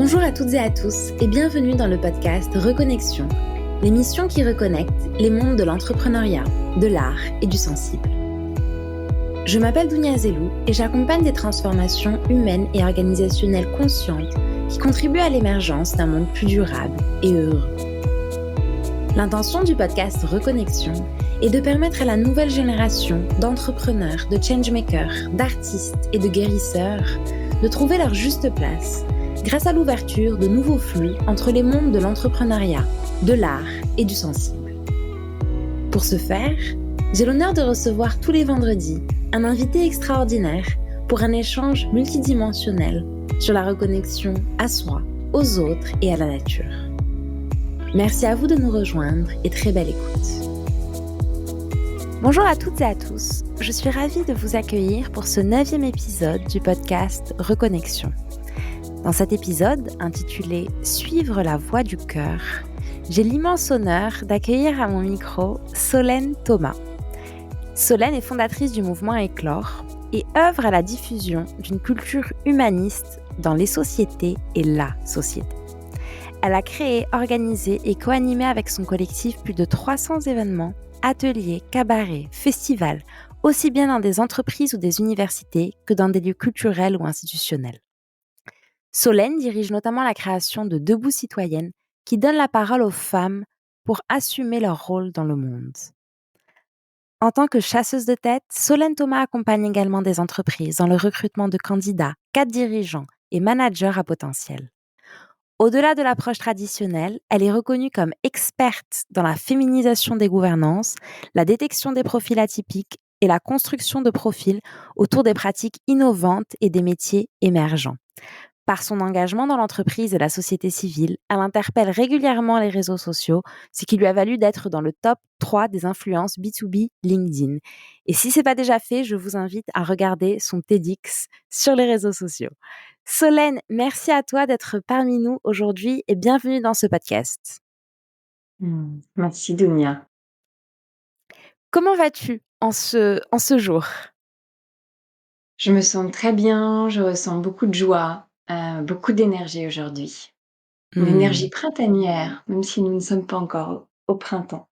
Bonjour à toutes et à tous et bienvenue dans le podcast Reconnexion, l'émission qui reconnecte les mondes de l'entrepreneuriat, de l'art et du sensible. Je m'appelle Dounia Zelou et j'accompagne des transformations humaines et organisationnelles conscientes qui contribuent à l'émergence d'un monde plus durable et heureux. L'intention du podcast Reconnexion est de permettre à la nouvelle génération d'entrepreneurs, de changemakers, d'artistes et de guérisseurs de trouver leur juste place grâce à l'ouverture de nouveaux flux entre les mondes de l'entrepreneuriat, de l'art et du sensible. Pour ce faire, j'ai l'honneur de recevoir tous les vendredis un invité extraordinaire pour un échange multidimensionnel sur la reconnexion à soi, aux autres et à la nature. Merci à vous de nous rejoindre et très belle écoute. Bonjour à toutes et à tous, je suis ravie de vous accueillir pour ce 9e épisode du podcast Reconnexion. Dans cet épisode, intitulé « Suivre la voie du cœur », j'ai l'immense honneur d'accueillir à mon micro Solène Thomas. Solène est fondatrice du mouvement Éclore et œuvre à la diffusion d'une culture humaniste dans les sociétés et la société. Elle a créé, organisé et co-animé avec son collectif plus de 300 événements, ateliers, cabarets, festivals, aussi bien dans des entreprises ou des universités que dans des lieux culturels ou institutionnels. Solène dirige notamment la création de Debout Citoyennes qui donne la parole aux femmes pour assumer leur rôle dans le monde. En tant que chasseuse de tête, Solène Thomas accompagne également des entreprises dans le recrutement de candidats, cadres dirigeants et managers à potentiel. Au-delà de l'approche traditionnelle, elle est reconnue comme experte dans la féminisation des gouvernances, la détection des profils atypiques et la construction de profils autour des pratiques innovantes et des métiers émergents. Par son engagement dans l'entreprise et la société civile, elle interpelle régulièrement les réseaux sociaux, ce qui lui a valu d'être dans le top 3 des influences B2B LinkedIn. Et si ce n'est pas déjà fait, je vous invite à regarder son TEDx sur les réseaux sociaux. Solène, merci à toi d'être parmi nous aujourd'hui et bienvenue dans ce podcast. Merci Dounia. Comment vas-tu en ce jour ? Je me sens très bien, je ressens beaucoup de joie, beaucoup d'énergie aujourd'hui. Une énergie printanière, même si nous ne sommes pas encore au printemps.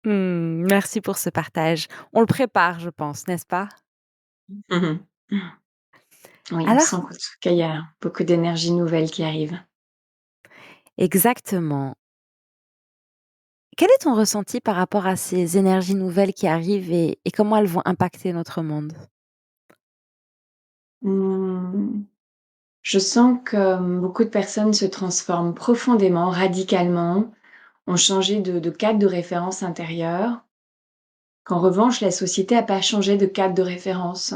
Merci pour ce partage. On le prépare, je pense, n'est-ce pas ? Oui, on Alors, sent qu'en tout cas, il y a beaucoup d'énergie nouvelle qui arrive. exactement. Quel est ton ressenti par rapport à ces énergies nouvelles qui arrivent et comment elles vont impacter notre monde ? Mmh, je sens que beaucoup de personnes se transforment profondément, radicalement, ont changé de cadre de référence intérieur, qu'en revanche, la société n'a pas changé de cadre de référence.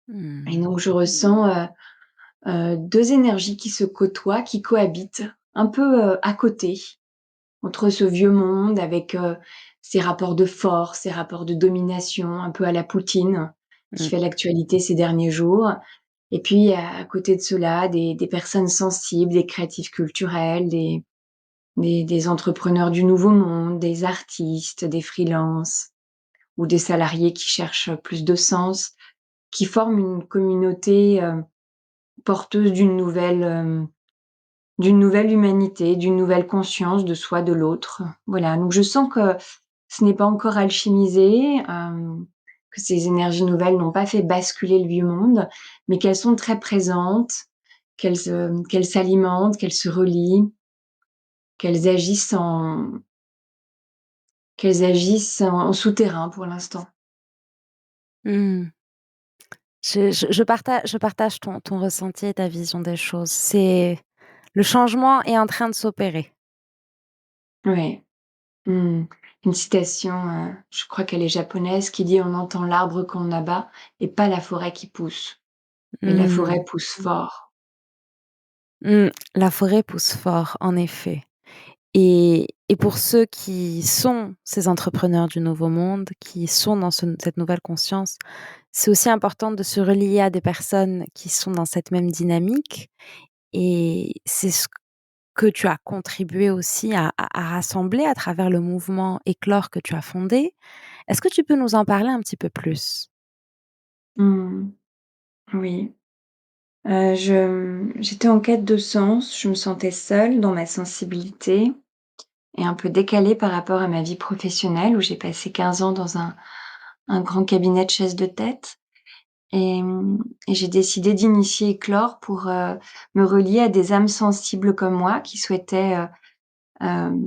Et Mmh. donc je ressens 2 énergies qui se côtoient, qui cohabitent, un peu, à côté, entre ce vieux monde avec, ses rapports de force, ses rapports de domination, un peu à la Poutine, qui Mmh. fait l'actualité ces derniers jours. Et puis à côté de cela, des personnes sensibles, des créatifs culturels, des entrepreneurs du nouveau monde, des artistes, des freelances ou des salariés qui cherchent plus de sens, qui forment une communauté, porteuse d'une nouvelle humanité, d'une nouvelle conscience de soi, de l'autre. Voilà, donc je sens que ce n'est pas encore alchimisé, que ces énergies nouvelles n'ont pas fait basculer le vieux monde, mais qu'elles sont très présentes, qu'elles s'alimentent, qu'elles se relient, qu'elles agissent en souterrain pour l'instant. Mmh. Je partage ton ressenti et ta vision des choses. Le changement est en train de s'opérer. Ouais. Mmh. Une citation, je crois qu'elle est japonaise, qui dit: «On entend l'arbre qu'on abat et pas la forêt qui pousse». Et la Mmh. forêt pousse fort. La forêt pousse fort, en effet. Et pour ceux qui sont ces entrepreneurs du nouveau monde, qui sont dans cette nouvelle conscience, c'est aussi important de se relier à des personnes qui sont dans cette même dynamique et c'est ce que tu as contribué aussi à rassembler à travers le mouvement Éclore que tu as fondé. Est-ce que tu peux nous en parler un petit peu plus? Mmh. Oui. J'étais en quête de sens, je me sentais seule dans ma sensibilité et un peu décalée par rapport à ma vie professionnelle où j'ai passé 15 ans dans un grand cabinet de chasse de tête et j'ai décidé d'initier Éclore pour, me relier à des âmes sensibles comme moi qui souhaitaient,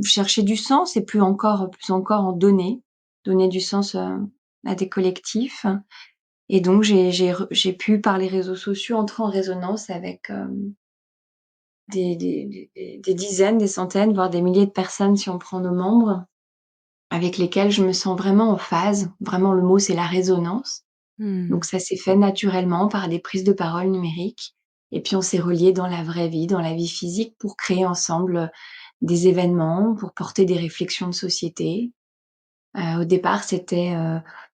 chercher du sens et plus encore en donner du sens, à des collectifs et donc j'ai pu par les réseaux sociaux entrer en résonance avec, des dizaines, des centaines, voire des milliers de personnes si on prend nos membres, avec lesquels je me sens vraiment en phase. Vraiment le mot c'est la résonance. Donc Mmh. ça s'est fait naturellement par des prises de parole numériques et puis on s'est reliés dans la vraie vie, dans la vie physique pour créer ensemble, des événements, pour porter des réflexions de société. Au départ, c'était,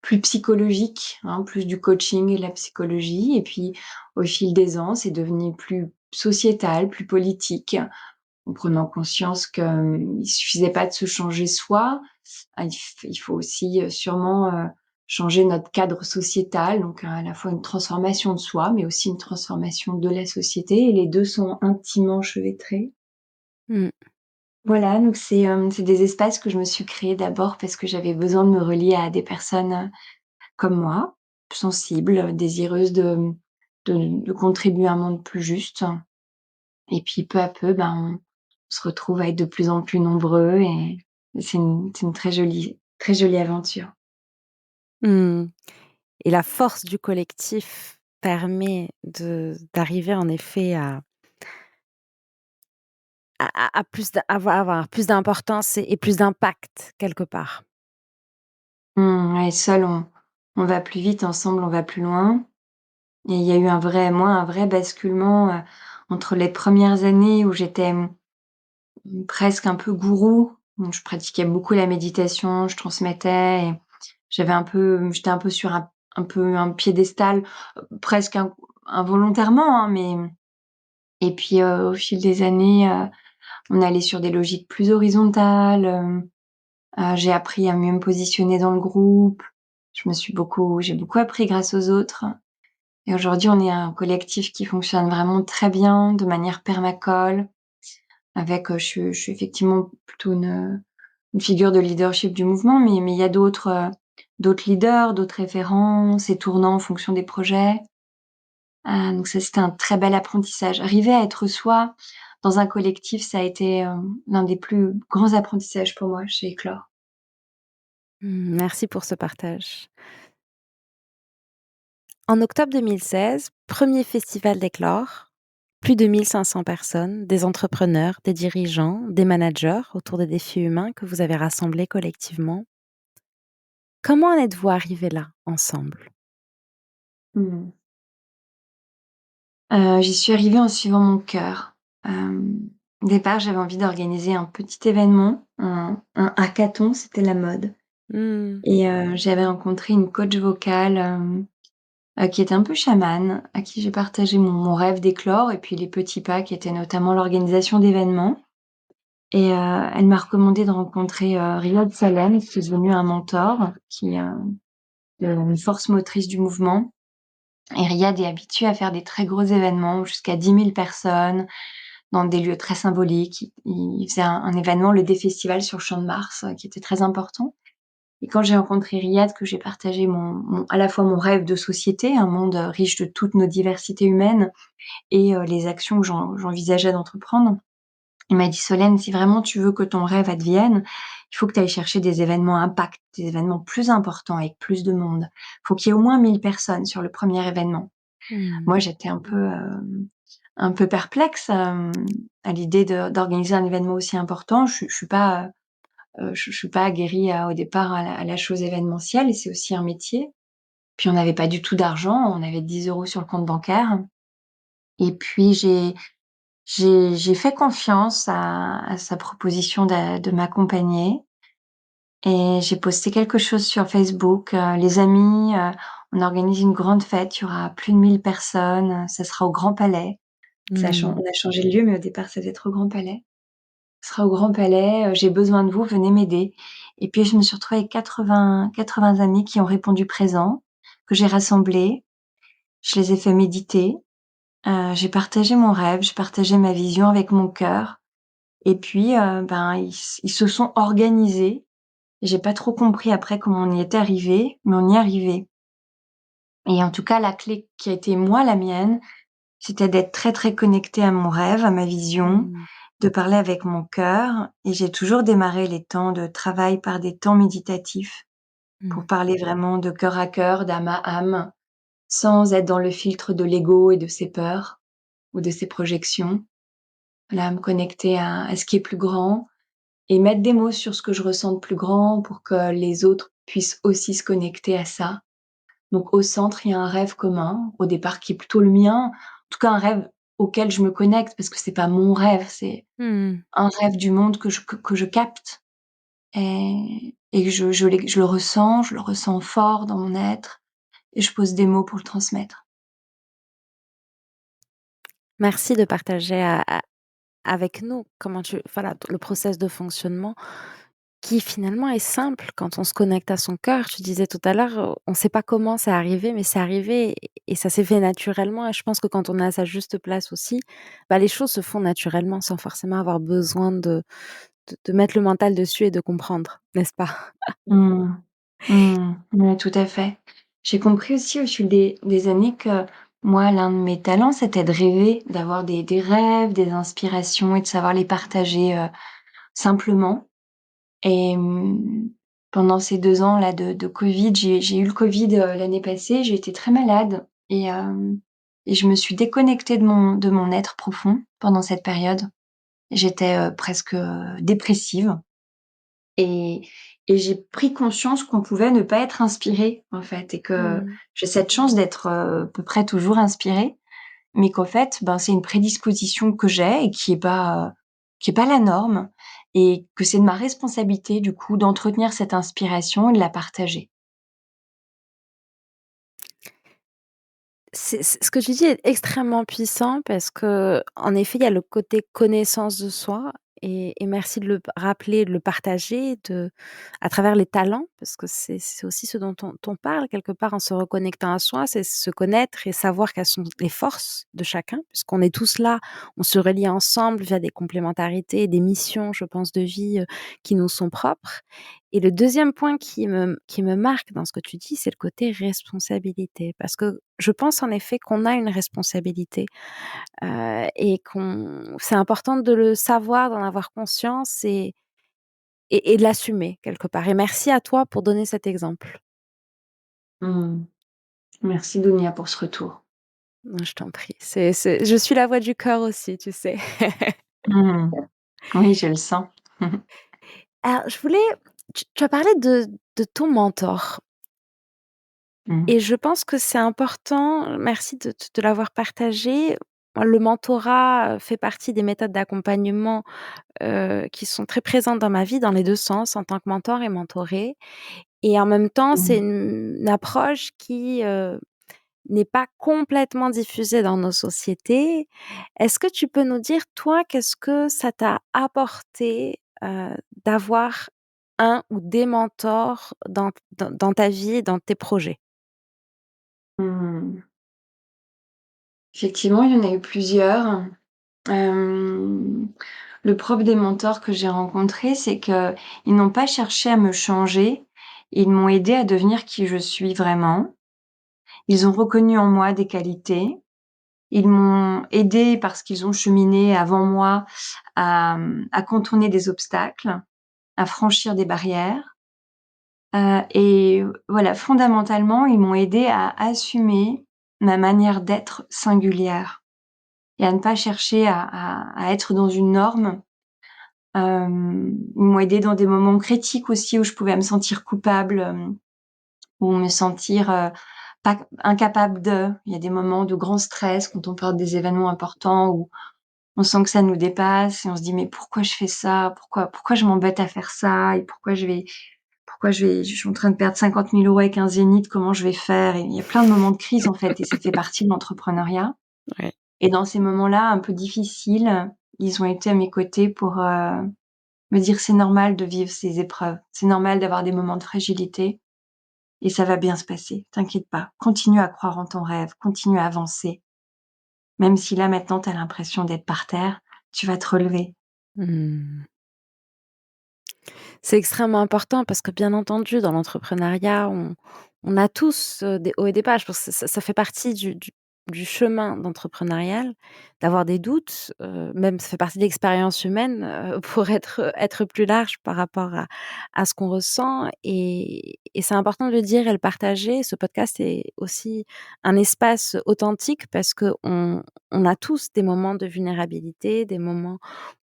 plus psychologique, hein, plus du coaching et de la psychologie et puis au fil des ans, c'est devenu plus sociétal, plus politique, en prenant conscience qu'il suffisait pas de se changer soi, il faut aussi, sûrement, changer notre cadre sociétal, donc à la fois une transformation de soi, mais aussi une transformation de la société et les 2 sont intimement chevêtrés. Mmh. Voilà, donc c'est des espaces que je me suis créés d'abord parce que j'avais besoin de me relier à des personnes, comme moi, sensibles, désireuses de contribuer à un monde plus juste et puis peu à peu, ben, on se retrouve à être de plus en plus nombreux et c'est une très jolie aventure. Mmh. Et la force du collectif permet d'arriver en effet à plus avoir plus d'importance et plus d'impact quelque part. Ouais, seul on va plus vite, ensemble on va plus loin et il y a eu un vrai basculement, entre les premières années où j'étais, presque un peu gourou, donc je pratiquais beaucoup la méditation, je transmettais et j'étais un peu sur un piédestal, presque involontairement, hein, mais et puis, au fil des années, on allait sur des logiques plus horizontales, j'ai appris à mieux me positionner dans le groupe. J'ai beaucoup appris grâce aux autres et aujourd'hui, on est un collectif qui fonctionne vraiment très bien, de manière permacole avec, je suis effectivement plutôt une figure de leadership du mouvement, mais il y a d'autres leaders, d'autres référents, c'est tournant en fonction des projets. Donc ça, c'était un très bel apprentissage. Arriver à être soi dans un collectif, ça a été, l'un des plus grands apprentissages pour moi chez Éclore. Merci pour ce partage. En octobre 2016, premier festival d'Éclore, plus de 1 500 personnes, des entrepreneurs, des dirigeants, des managers autour des défis humains que vous avez rassemblés collectivement. Comment en êtes-vous arrivés là, ensemble? Mmh. J'y suis arrivée en suivant mon cœur. Au départ, j'avais envie d'organiser un petit événement, un hackathon, c'était la mode Mmh. et j'avais rencontré une coach vocale, qui était un peu chamane, à qui j'ai partagé mon rêve d'éclore et puis les petits pas qui étaient notamment l'organisation d'événements et elle m'a recommandé de rencontrer, Riyad Salem qui est devenu un mentor, qui est, une force motrice du mouvement et Riyad est habitué à faire des très gros événements, jusqu'à 10 000 personnes, dans des lieux très symboliques. Il faisait un événement, le Défestival sur Champ de Mars, qui était très important et quand j'ai rencontré Riyad, que j'ai partagé à la fois mon rêve de société, un monde, riche de toutes nos diversités humaines et les actions que j'envisageais d'entreprendre. Il m'a dit: «Solène, si vraiment tu veux que ton rêve advienne, il faut que tu ailles chercher des événements à impact, des événements plus importants avec plus de monde. Il faut qu'il y ait au moins 1 000 personnes sur le premier événement». Mmh. Moi, j'étais un peu perplexe, à l'idée d'organiser un événement aussi important. Je suis pas aguerrie au départ à la chose événementielle et c'est aussi un métier. Puis on n'avait pas du tout d'argent, on avait 10 € sur le compte bancaire et puis j'ai fait confiance à sa proposition de m'accompagner et j'ai posté quelque chose sur Facebook, «Les amis, on organise une grande fête, il y aura plus de 1 000 personnes, ça sera au Grand Palais». Mmh. On a changé le lieu, mais au départ, ça devait être au Grand Palais. «Ce sera au Grand Palais, j'ai besoin de vous, venez m'aider» et puis je me suis retrouvée avec 80 amis qui ont répondu présent, que j'ai rassemblés. Je les ai fait méditer J'ai partagé mon rêve, j'ai partagé ma vision avec mon cœur et puis, ils se sont organisés. J'ai pas trop compris après comment on y est arrivé, mais on y est arrivé et en tout cas, la clé qui a été moi la mienne, c'était d'être très, très connectée à mon rêve, à ma vision, Mmh. de parler avec mon cœur et j'ai toujours démarré les temps de travail par des temps méditatifs pour Mmh. parler vraiment de cœur à cœur, d'âme à âme, sans être dans le filtre de l'ego et de ses peurs ou de ses projections. Là, me connecter à ce qui est plus grand et mettre des mots sur ce que je ressens de plus grand pour que les autres puissent aussi se connecter à ça. Donc au centre, il y a un rêve commun, au départ qui est plutôt le mien, en tout cas un rêve auquel je me connecte parce que c'est pas mon rêve, c'est Mmh. un rêve du monde que je capte et que je le ressens fort dans mon être et je pose des mots pour le transmettre. Merci de partager avec nous comment voilà, le process de fonctionnement qui finalement est simple quand on se connecte à son cœur. Tu disais tout à l'heure, on ne sait pas comment c'est arrivé, mais c'est arrivé et ça s'est fait naturellement et je pense que quand on est à sa juste place aussi, bah, les choses se font naturellement sans forcément avoir besoin de mettre le mental dessus et de comprendre, n'est-ce pas? Mmh. Mmh. Ouais, tout à fait. J'ai compris aussi au fil des années que moi, l'un de mes talents, c'était de rêver, d'avoir des rêves, des inspirations et de savoir les partager, simplement et pendant ces 2 ans-là de covid, j'ai eu le covid, l'année passée, j'ai été très malade et je me suis déconnectée de mon être profond pendant cette période. J'étais, presque, dépressive. Et j'ai pris conscience qu'on pouvait ne pas être inspiré, en fait et que Mmh. j'ai cette chance d'être, à peu près toujours inspirée, mais qu'en fait, c'est une prédisposition que j'ai et qui est pas la norme et que c'est de ma responsabilité, du coup, d'entretenir cette inspiration et de la partager. C'est ce que tu dis est extrêmement puissant parce que en effet, il y a le côté connaissance de soi et merci de le rappeler, de le partager à travers les talents parce que c'est aussi ce dont on parle quelque part en se reconnectant à soi, c'est se connaître et savoir quelles sont les forces de chacun puisqu'on est tous là, on se relie ensemble via des complémentarités, des missions, je pense, de vie, qui nous sont propres et le deuxième point qui me marque dans ce que tu dis, c'est le côté responsabilité. Parce que je pense en effet qu'on a une responsabilité, et qu'on c'est important de le savoir, d'en avoir conscience et de l'assumer quelque part et merci à toi pour donner cet exemple. Mmh. Merci Dounia pour ce retour. Je t'en prie, c'est je suis la voix du cœur aussi, tu sais? Mmh. Oui, je le sens. Alors je voulais tu as parlé de ton mentor Mmh. et je pense que c'est important, merci de l'avoir partagé. Le mentorat, fait partie des méthodes d'accompagnement, qui sont très présentes dans ma vie, dans les 2 sens, en tant que mentor et mentorée et en même temps, c'est Mmh. une approche qui, n'est pas complètement diffusée dans nos sociétés. Est-ce que tu peux nous dire, toi, qu'est-ce que ça t'a apporté, d'avoir un ou des mentors dans ta vie et dans tes projets? Mmh. Effectivement, il y en a eu plusieurs. Hem, le propre des mentors que j'ai rencontrés, c'est qu'ils n'ont pas cherché à me changer, ils m'ont aidée à devenir qui je suis vraiment. Ils ont reconnu en moi des qualités, ils m'ont aidée parce qu'ils ont cheminé avant moi à contourner des obstacles, à franchir des barrières, et voilà, fondamentalement, ils m'ont aidée à assumer ma manière d'être singulière et à ne pas chercher à être dans une norme. Ils m'ont aidée dans des moments critiques aussi où je pouvais me sentir coupable, ou me sentir, pas incapable de. Il y a des moments de grand stress quand on parle des événements importants où on sent que ça nous dépasse et on se dit: «Mais pourquoi je fais ça? Pourquoi je m'embête à faire ça? Et je suis en train de perdre 50 000 € avec un zénith, comment je vais faire?» Et il y a plein de moments de crise, en fait et ça fait partie de l'entrepreneuriat Ouais. et dans ces moments-là un peu difficiles, ils ont été à mes côtés pour, me dire: «C'est normal de vivre ces épreuves. C'est normal d'avoir des moments de fragilité et ça va bien se passer. T'inquiète pas. Continue à croire en ton rêve, continue à avancer. Même si là, maintenant, tu as l'impression d'être par terre, tu vas te relever. Mmh. C'est extrêmement important parce que bien entendu dans l'entrepreneuriat, on a tous, des hauts et des bas. Je pense que ça fait partie du chemin d'entrepreneurial, d'avoir des doutes, même ça fait partie de l'expérience humaine, pour être plus large par rapport à ce qu'on ressent et c'est important de le dire et le partager. Ce podcast est aussi un espace authentique parce qu'on a tous des moments de vulnérabilité, des moments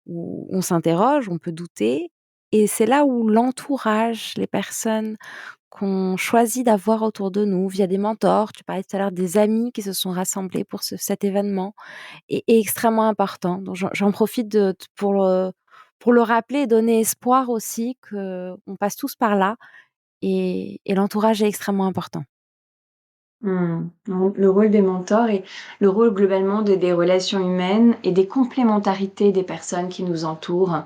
où on s'interroge, on peut douter et c'est là où l'entourage, les personnes qu'on choisit d'avoir autour de nous via des mentors, tu parlais tout à l'heure des amis qui se sont rassemblés pour cet événement, est extrêmement important. Donc j'en profite pour le rappeler et donner espoir aussi qu'on passe tous par là et l'entourage est extrêmement important. Donc le rôle des mentors et le rôle globalement des relations humaines et des complémentarités des personnes qui nous entourent.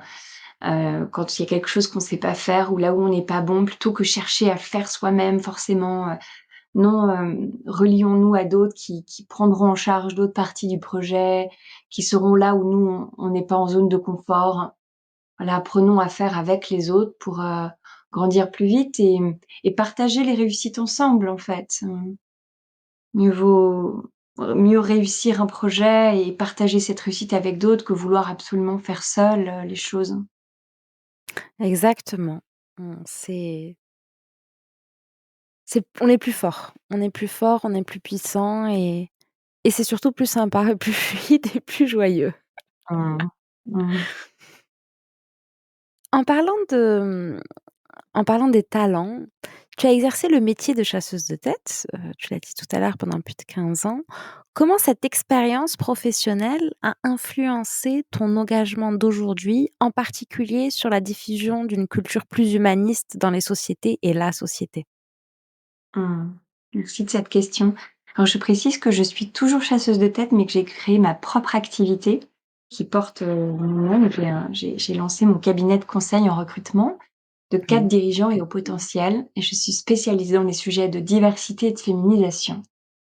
Quand il y a quelque chose qu'on ne sait pas faire ou là où on n'est pas bon, plutôt que chercher à le faire soi-même forcément, non, relions-nous à d'autres qui prendront en charge d'autres parties du projet, qui seront là où nous, on n'est pas en zone de confort. Voilà, apprenons à faire avec les autres pour, grandir plus vite et partager les réussites ensemble, en fait. Mieux vaut mieux réussir un projet et partager cette réussite avec d'autres que vouloir absolument faire seul, les choses. Exactement. On est plus fort. On est plus fort, on est plus puissant et c'est surtout plus sympa et plus fluide et plus joyeux. Mmh. Mmh. En parlant en parlant des talents, tu as exercé le métier de chasseuse de tête, tu l'as dit tout à l'heure pendant plus de 15 ans. Comment cette expérience professionnelle a influencé ton engagement d'aujourd'hui, en particulier sur la diffusion d'une culture plus humaniste dans les sociétés et la société? Mmh. Merci de cette question. Alors je précise que je suis toujours chasseuse de tête, mais que j'ai créé ma propre activité qui porte, mon nom. J'ai lancé mon cabinet de conseil en recrutement de cadres Mmh. dirigeants et au potentiel et je suis spécialisée dans les sujets de diversité et de féminisation.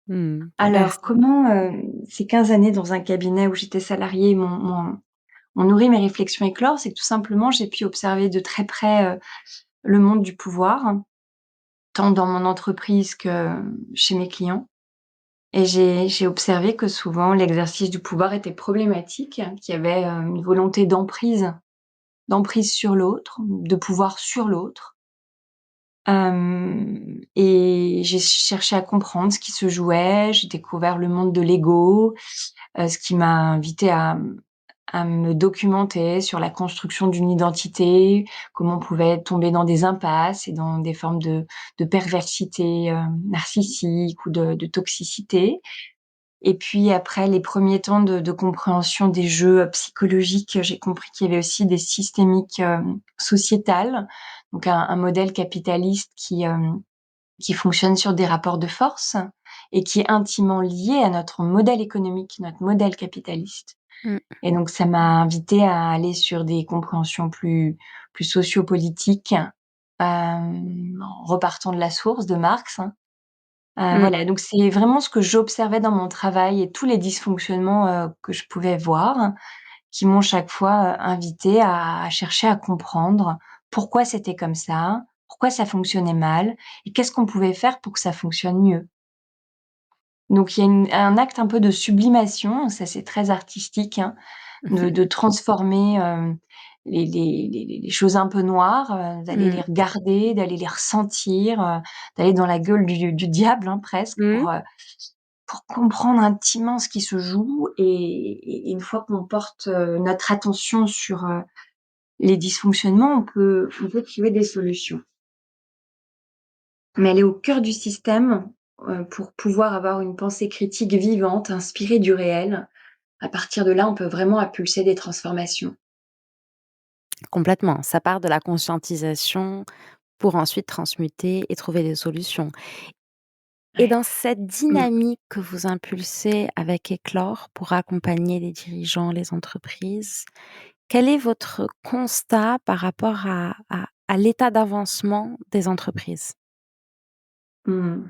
Mmh. Alors Merci. comment, ces 15 années dans un cabinet où j'étais salariée m'ont nourri mes réflexions éclore? C'est que tout simplement j'ai pu observer de très près, le monde du pouvoir, tant dans mon entreprise que chez mes clients. Et j'ai observé que souvent l'exercice du pouvoir était problématique, qu'il y avait, une volonté d'emprise sur l'autre, de pouvoir sur l'autre. Et j'ai cherché à comprendre ce qui se jouait, j'ai découvert le monde de l'ego, ce qui m'a invitée à me documenter sur la construction d'une identité, comment on pouvait tomber dans des impasses et dans des formes de perversité, narcissique ou de toxicité. Et puis après les premiers temps de compréhension des jeux, psychologiques, j'ai compris qu'il y avait aussi des systémiques, sociétales, donc un modèle capitaliste qui fonctionne sur des rapports de force et qui est intimement lié à notre modèle économique, notre modèle capitaliste. Mmh. Et donc ça m'a invitée à aller sur des compréhensions plus sociopolitiques, en repartant de la source de Marx, hein. Mmh. Voilà, donc c'est vraiment ce que j'observais dans mon travail et tous les dysfonctionnements, que je pouvais voir, qui m'ont chaque fois, invitée à chercher à comprendre pourquoi c'était comme ça, pourquoi ça fonctionnait mal et qu'est-ce qu'on pouvait faire pour que ça fonctionne mieux. Donc il y a un acte un peu de sublimation, ça c'est très artistique, hein, Mmh de transformer, les choses un peu noires, d'aller les mh. regarder, d'aller les ressentir, d'aller dans la gueule du diable, hein, presque Mmh. pour comprendre intimement ce qui se joue et une fois qu'on porte, notre attention sur, les dysfonctionnements, on peut trouver des solutions. Mais aller au cœur du système, pour pouvoir avoir une pensée critique vivante, inspirée du réel, à partir de là, on peut vraiment impulser des transformations. Complètement. Ça part de la conscientisation pour ensuite transmuter et trouver des solutions. Et Ouais. dans cette Mmh. dynamique que vous impulsez avec Éclore pour accompagner les dirigeants, les entreprises, quel est votre constat par rapport à l'état d'avancement des entreprises? Mmh.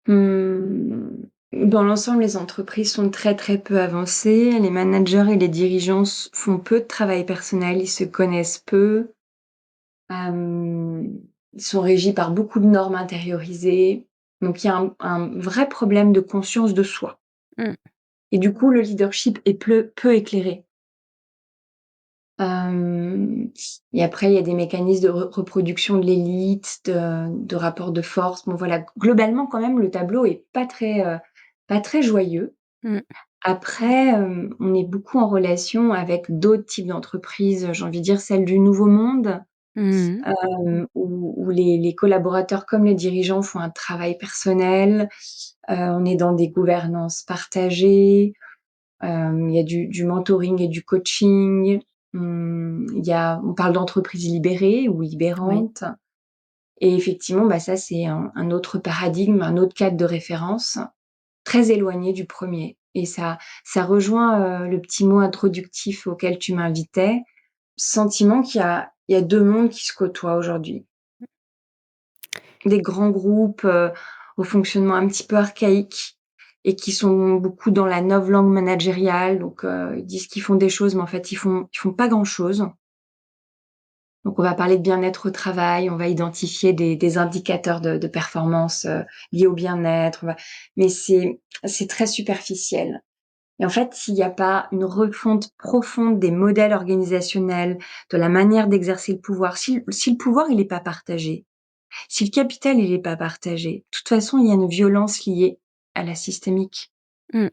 Mmh. Dans l'ensemble, les entreprises sont très, très peu avancées. Les managers et les dirigeants font peu de travail personnel, ils se connaissent peu. Hem, Ils sont régis par beaucoup de normes intériorisées. Donc il y a un vrai problème de conscience de soi Mmh. et du coup, le leadership est peu éclairé. Hem Et après, il y a des mécanismes de reproduction de l'élite, de rapport de force. Bon voilà, globalement quand même le tableau est pas très joyeux. Mmh. Après, on est beaucoup en relation avec d'autres types d'entreprises, j'ai envie de dire celles du nouveau monde, Mmh. où les collaborateurs comme les dirigeants font un travail personnel. On est dans des gouvernances partagées, il y a du mentoring et du coaching. On parle d'entreprises libérées ou Oui. libérantes et effectivement, bah, ça c'est un autre paradigme, un autre cadre de référence, très éloigné du premier et ça rejoint, le petit mot introductif auquel tu m'invitais. Sentiment qu'il y a 2 mondes qui se côtoient aujourd'hui. Des grands groupes, au fonctionnement un petit peu archaïque et qui sont beaucoup dans la novlangue managériale, donc ils disent qu'ils font des choses, mais en fait ils font pas grand-chose. Donc on va parler de bien-être au travail, on va identifier des indicateurs de performance, liés au bien-être, mais c'est très superficiel. Et en fait, s'il y a pas une refonte profonde des modèles organisationnels, de la manière d'exercer le pouvoir, si le pouvoir il est pas partagé, si le capital il est pas partagé, de toute façon, il y a une violence liée à la systémique. Mmh.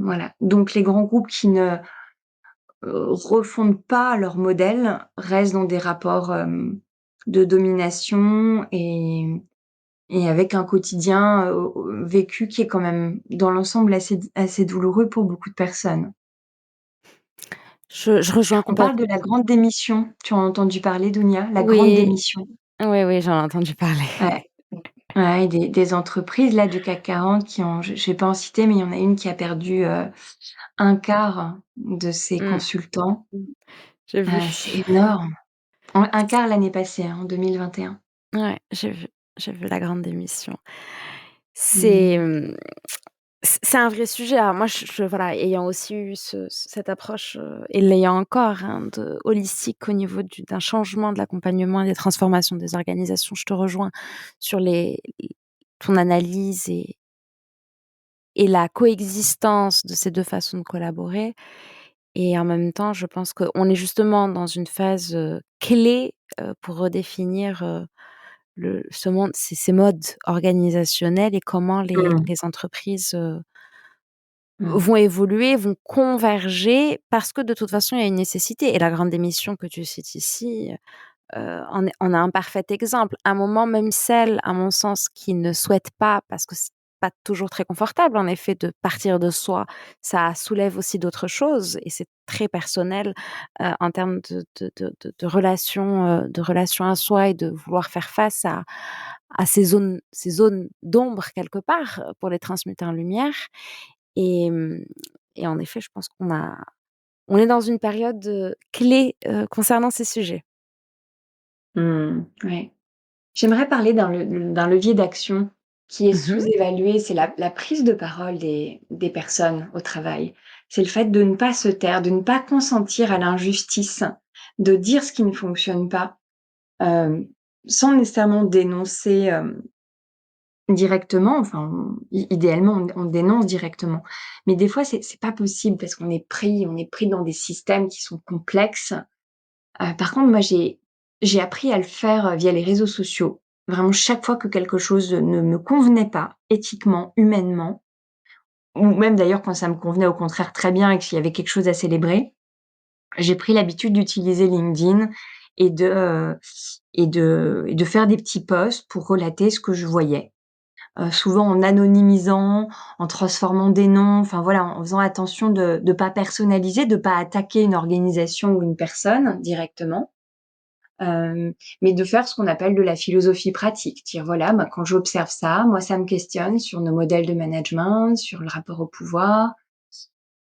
Voilà. Donc les grands groupes qui ne, refondent pas leur modèle restent dans des rapports, de domination et avec un quotidien, vécu qui est quand même dans l'ensemble assez douloureux pour beaucoup de personnes. Je rejoins On parle de complètement. la grande démission. Tu en as entendu parler, Dounia? La grande Oui, démission. oui, oui, j'en ai entendu parler. Ouais. Ouais, des entreprises là du CAC 40 qui ont je vais pas en citer, mais il y en a une qui a perdu, 1/4 de ses Mmh. consultants. J'ai vu. C'est énorme. En 1/4 l'année passée, hein, en 2021. Ouais, j'ai vu la grande démission. C'est, Mmh. c'est un vrai sujet. Alors moi, voilà, ayant aussi eu cette approche, et l'ayant encore, hein, de holistique au niveau d'un changement de l'accompagnement et des transformations des organisations, je te rejoins sur ton analyse et la coexistence de ces 2 façons de collaborer et en même temps, je pense qu'on est justement dans une phase, clé, pour redéfinir, ce monde, ces modes organisationnels et comment Mmh. les entreprises, Mmh. vont évoluer, vont converger parce que de toute façon, il y a une nécessité et la grande démission que tu cites ici, en a un parfait exemple. À un moment, même celles, à mon sens, qui ne souhaitent pas, parce que c'est pas toujours très confortable, en effet, de partir de soi, ça soulève aussi d'autres choses et c'est très personnel, en termes de relation à soi et de vouloir faire face à ces zones d'ombre quelque part, pour les transmuter en lumière et et en effet, je pense on est dans une période, clé, concernant ces sujets. Ouais. J'aimerais parler d'un levier d'action qui est Mmh. sous-évalué, c'est la prise de parole des personnes au travail. C'est le fait de ne pas se taire, de ne pas consentir à l'injustice, de dire ce qui ne fonctionne pas, hem, sans nécessairement dénoncer, directement. Enfin, idéalement, on dénonce directement. Mais des fois, c'est pas possible parce qu'on est pris dans des systèmes qui sont complexes. Par contre, moi, j'ai appris à le faire, via les réseaux sociaux. Vraiment, chaque fois que quelque chose ne me convenait pas, éthiquement, humainement, ou même d'ailleurs quand ça me convenait au contraire très bien et qu'il y avait quelque chose à célébrer, j'ai pris l'habitude d'utiliser LinkedIn et de faire des petits posts pour relater ce que je voyais. Souvent en anonymisant, en transformant des noms, enfin voilà, en faisant attention de pas personnaliser, de pas attaquer une organisation ou une personne directement. Mais de faire ce qu'on appelle de la philosophie pratique. Dire voilà, bah, quand j'observe ça, moi ça me questionne sur nos modèles de management, sur le rapport au pouvoir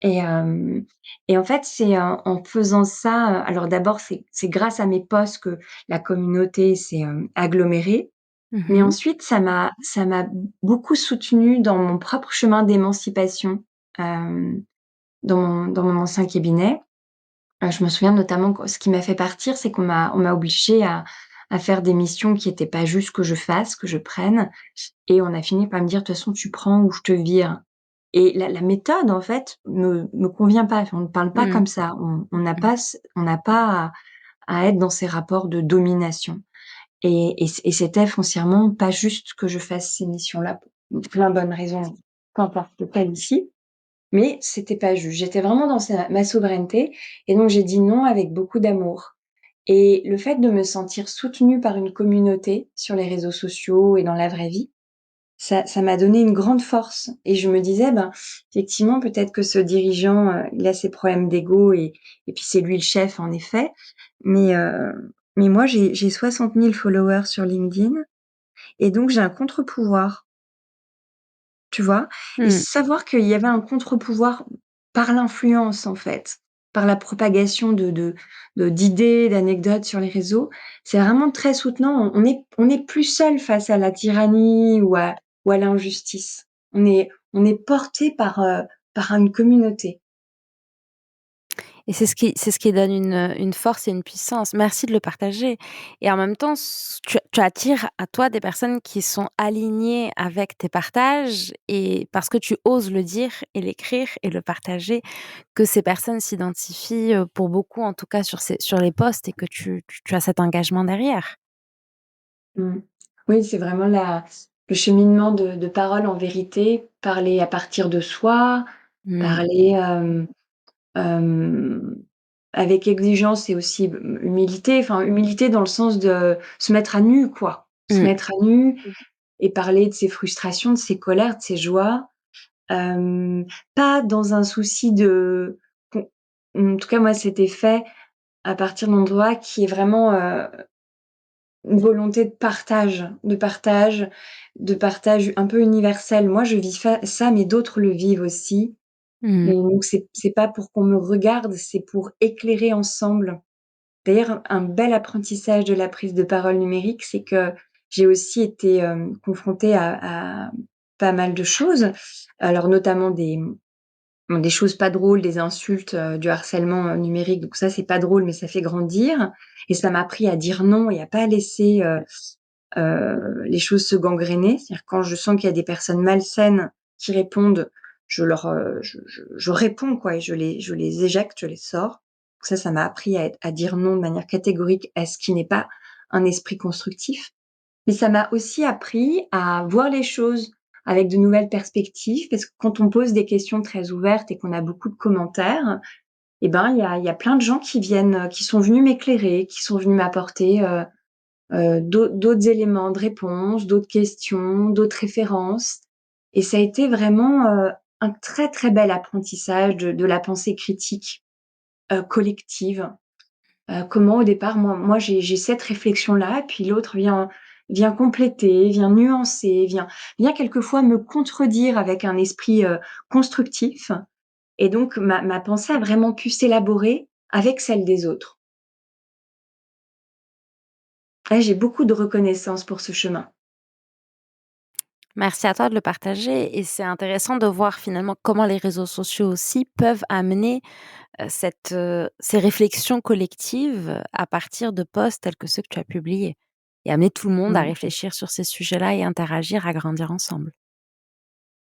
et hem et en fait, c'est en faisant ça, alors d'abord c'est grâce à mes posts que la communauté s'est, agglomérée. Mais Mmh. ensuite, ça m'a beaucoup soutenue dans mon propre chemin d'émancipation, hem, dans mon ancien cabinet. Je me souviens notamment que ce qui m'a fait partir, c'est qu'on m'a obligée à faire des missions qui étaient pas juste que je fasse, que je prenne, et on a fini par me dire: «De toute façon, tu prends ou je te vire». Et la méthode, en fait, me convient pas. Enfin, on ne parle pas Mmh. comme ça. On n'a pas à être dans ces rapports de domination. Et c'était foncièrement pas juste que je fasse ces missions-là pour plein de bonnes raisons, peu importe lesquelles ici, mais c'était pas juste. J'étais vraiment dans ma souveraineté, et donc j'ai dit non avec beaucoup d'amour. Et le fait de me sentir soutenue par une communauté sur les réseaux sociaux et dans la vraie vie, ça m'a donné une grande force, et je me disais: «Ben, effectivement, peut-être que ce dirigeant, il a ses problèmes d'ego, et puis c'est lui le chef, en effet, mais moi, j'ai 60 000 followers sur LinkedIn, et donc j'ai un contre-pouvoir», tu vois? Et Mmh. savoir qu'il y avait un contre-pouvoir par l'influence, en fait, par la propagation d'idées, d'anecdotes sur les réseaux, c'est vraiment très soutenant. On est plus seul face à la tyrannie ou à l'injustice. On est porté par une communauté. Et c'est ce qui donne une force et une puissance. Merci de le partager et en même temps, tu attires à toi des personnes qui sont alignées avec tes partages et parce que tu oses le dire et l'écrire et le partager, que ces personnes s'identifient, pour beaucoup en tout cas sur les posts et que tu as cet engagement derrière. Mmh. Oui, c'est vraiment le cheminement de parole en vérité, parler à partir de soi, Mmh. parler, Hem, avec exigence et aussi humilité, enfin humilité dans le sens de se mettre à nu, quoi. Se Mmh. mettre à nu et parler de ses frustrations, de ses colères, de ses joies, pas dans un souci de con en tout cas moi c'était fait à partir d'un endroit qui est vraiment, une volonté de partage un peu universel. Moi je vis ça, mais d'autres le vivent aussi, et Mmh. donc c'est pas pour qu'on me regarde, c'est pour éclairer ensemble. D'ailleurs, un bel apprentissage de la prise de parole numérique, c'est que j'ai aussi été, confrontée à pas mal de choses. Alors notamment des choses pas drôles, des insultes, du harcèlement, numérique, donc ça, c'est pas drôle, mais ça fait grandir, et ça m'a appris à dire non et à pas laisser, les choses se gangréner. C'est-à-dire quand je sens qu'il y a des personnes malsaines qui répondent, je réponds, quoi, et je les éjecte, je les sors. Donc ça m'a appris à dire non de manière catégorique à ce qui n'est pas un esprit constructif. Mais ça m'a aussi appris à voir les choses avec de nouvelles perspectives, parce que quand on pose des questions très ouvertes et qu'on a beaucoup de commentaires, et ben, il y a plein de gens qui viennent, qui sont venus m'éclairer, qui sont venus m'apporter, d'autres éléments de réponse, d'autres questions, d'autres références, et ça a été vraiment, un très, très bel apprentissage de la pensée critique, collective. Comment au départ, moi j'ai cette réflexion-là, puis l'autre vient compléter, vient nuancer, vient quelquefois me contredire avec un esprit, constructif, et donc ma pensée a vraiment pu s'élaborer avec celle des autres. Ouais, j'ai beaucoup de reconnaissance pour ce chemin. Merci à toi de le partager et c'est intéressant de voir finalement comment les réseaux sociaux aussi peuvent amener ces réflexions collectives à partir de posts tels que ceux que tu as publiés et amener tout le monde à Mmh. réfléchir sur ces sujets-là et interagir, à grandir ensemble.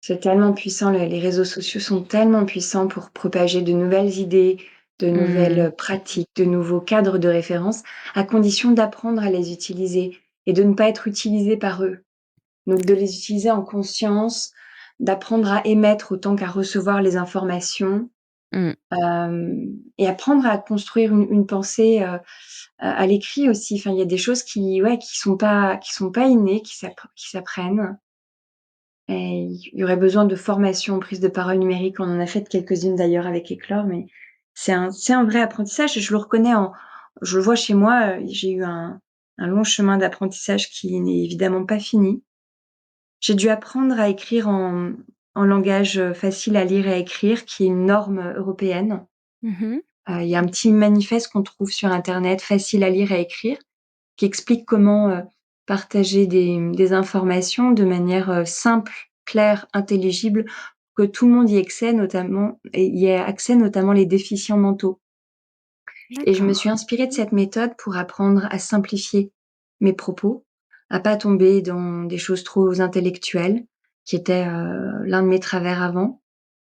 C'est tellement puissant, les réseaux sociaux sont tellement puissants pour propager de nouvelles idées, de nouvelles, Mmh. pratiques, de nouveaux cadres de référence, à condition d'apprendre à les utiliser et de ne pas être utilisé par eux. Donc de les utiliser en conscience, d'apprendre à émettre autant qu'à recevoir les informations, Mmh. et apprendre à construire une pensée, à l'écrit aussi. Enfin, il y a des choses qui, ouais, qui sont pas innées, qui s'apprennent, et il y aurait besoin de formation en prise de parole numérique. On en a fait quelques-unes d'ailleurs avec Éclore, mais c'est un vrai apprentissage, et je le vois chez moi, j'ai eu un long chemin d'apprentissage qui n'est évidemment pas fini. J'ai dû apprendre à écrire en langage, facile à lire et à écrire, qui est une norme, européenne. Mmh. Il y a un petit manifeste qu'on trouve sur internet, facile à lire et à écrire, qui explique comment, partager des informations de manière simple, claire, intelligible, que tout le monde y ait accès, notamment les déficients mentaux. Et je me suis D'accord. inspirée de cette méthode pour apprendre à simplifier mes propos, à pas tomber dans des choses trop intellectuelles, qui étaient l'un de mes travers avant,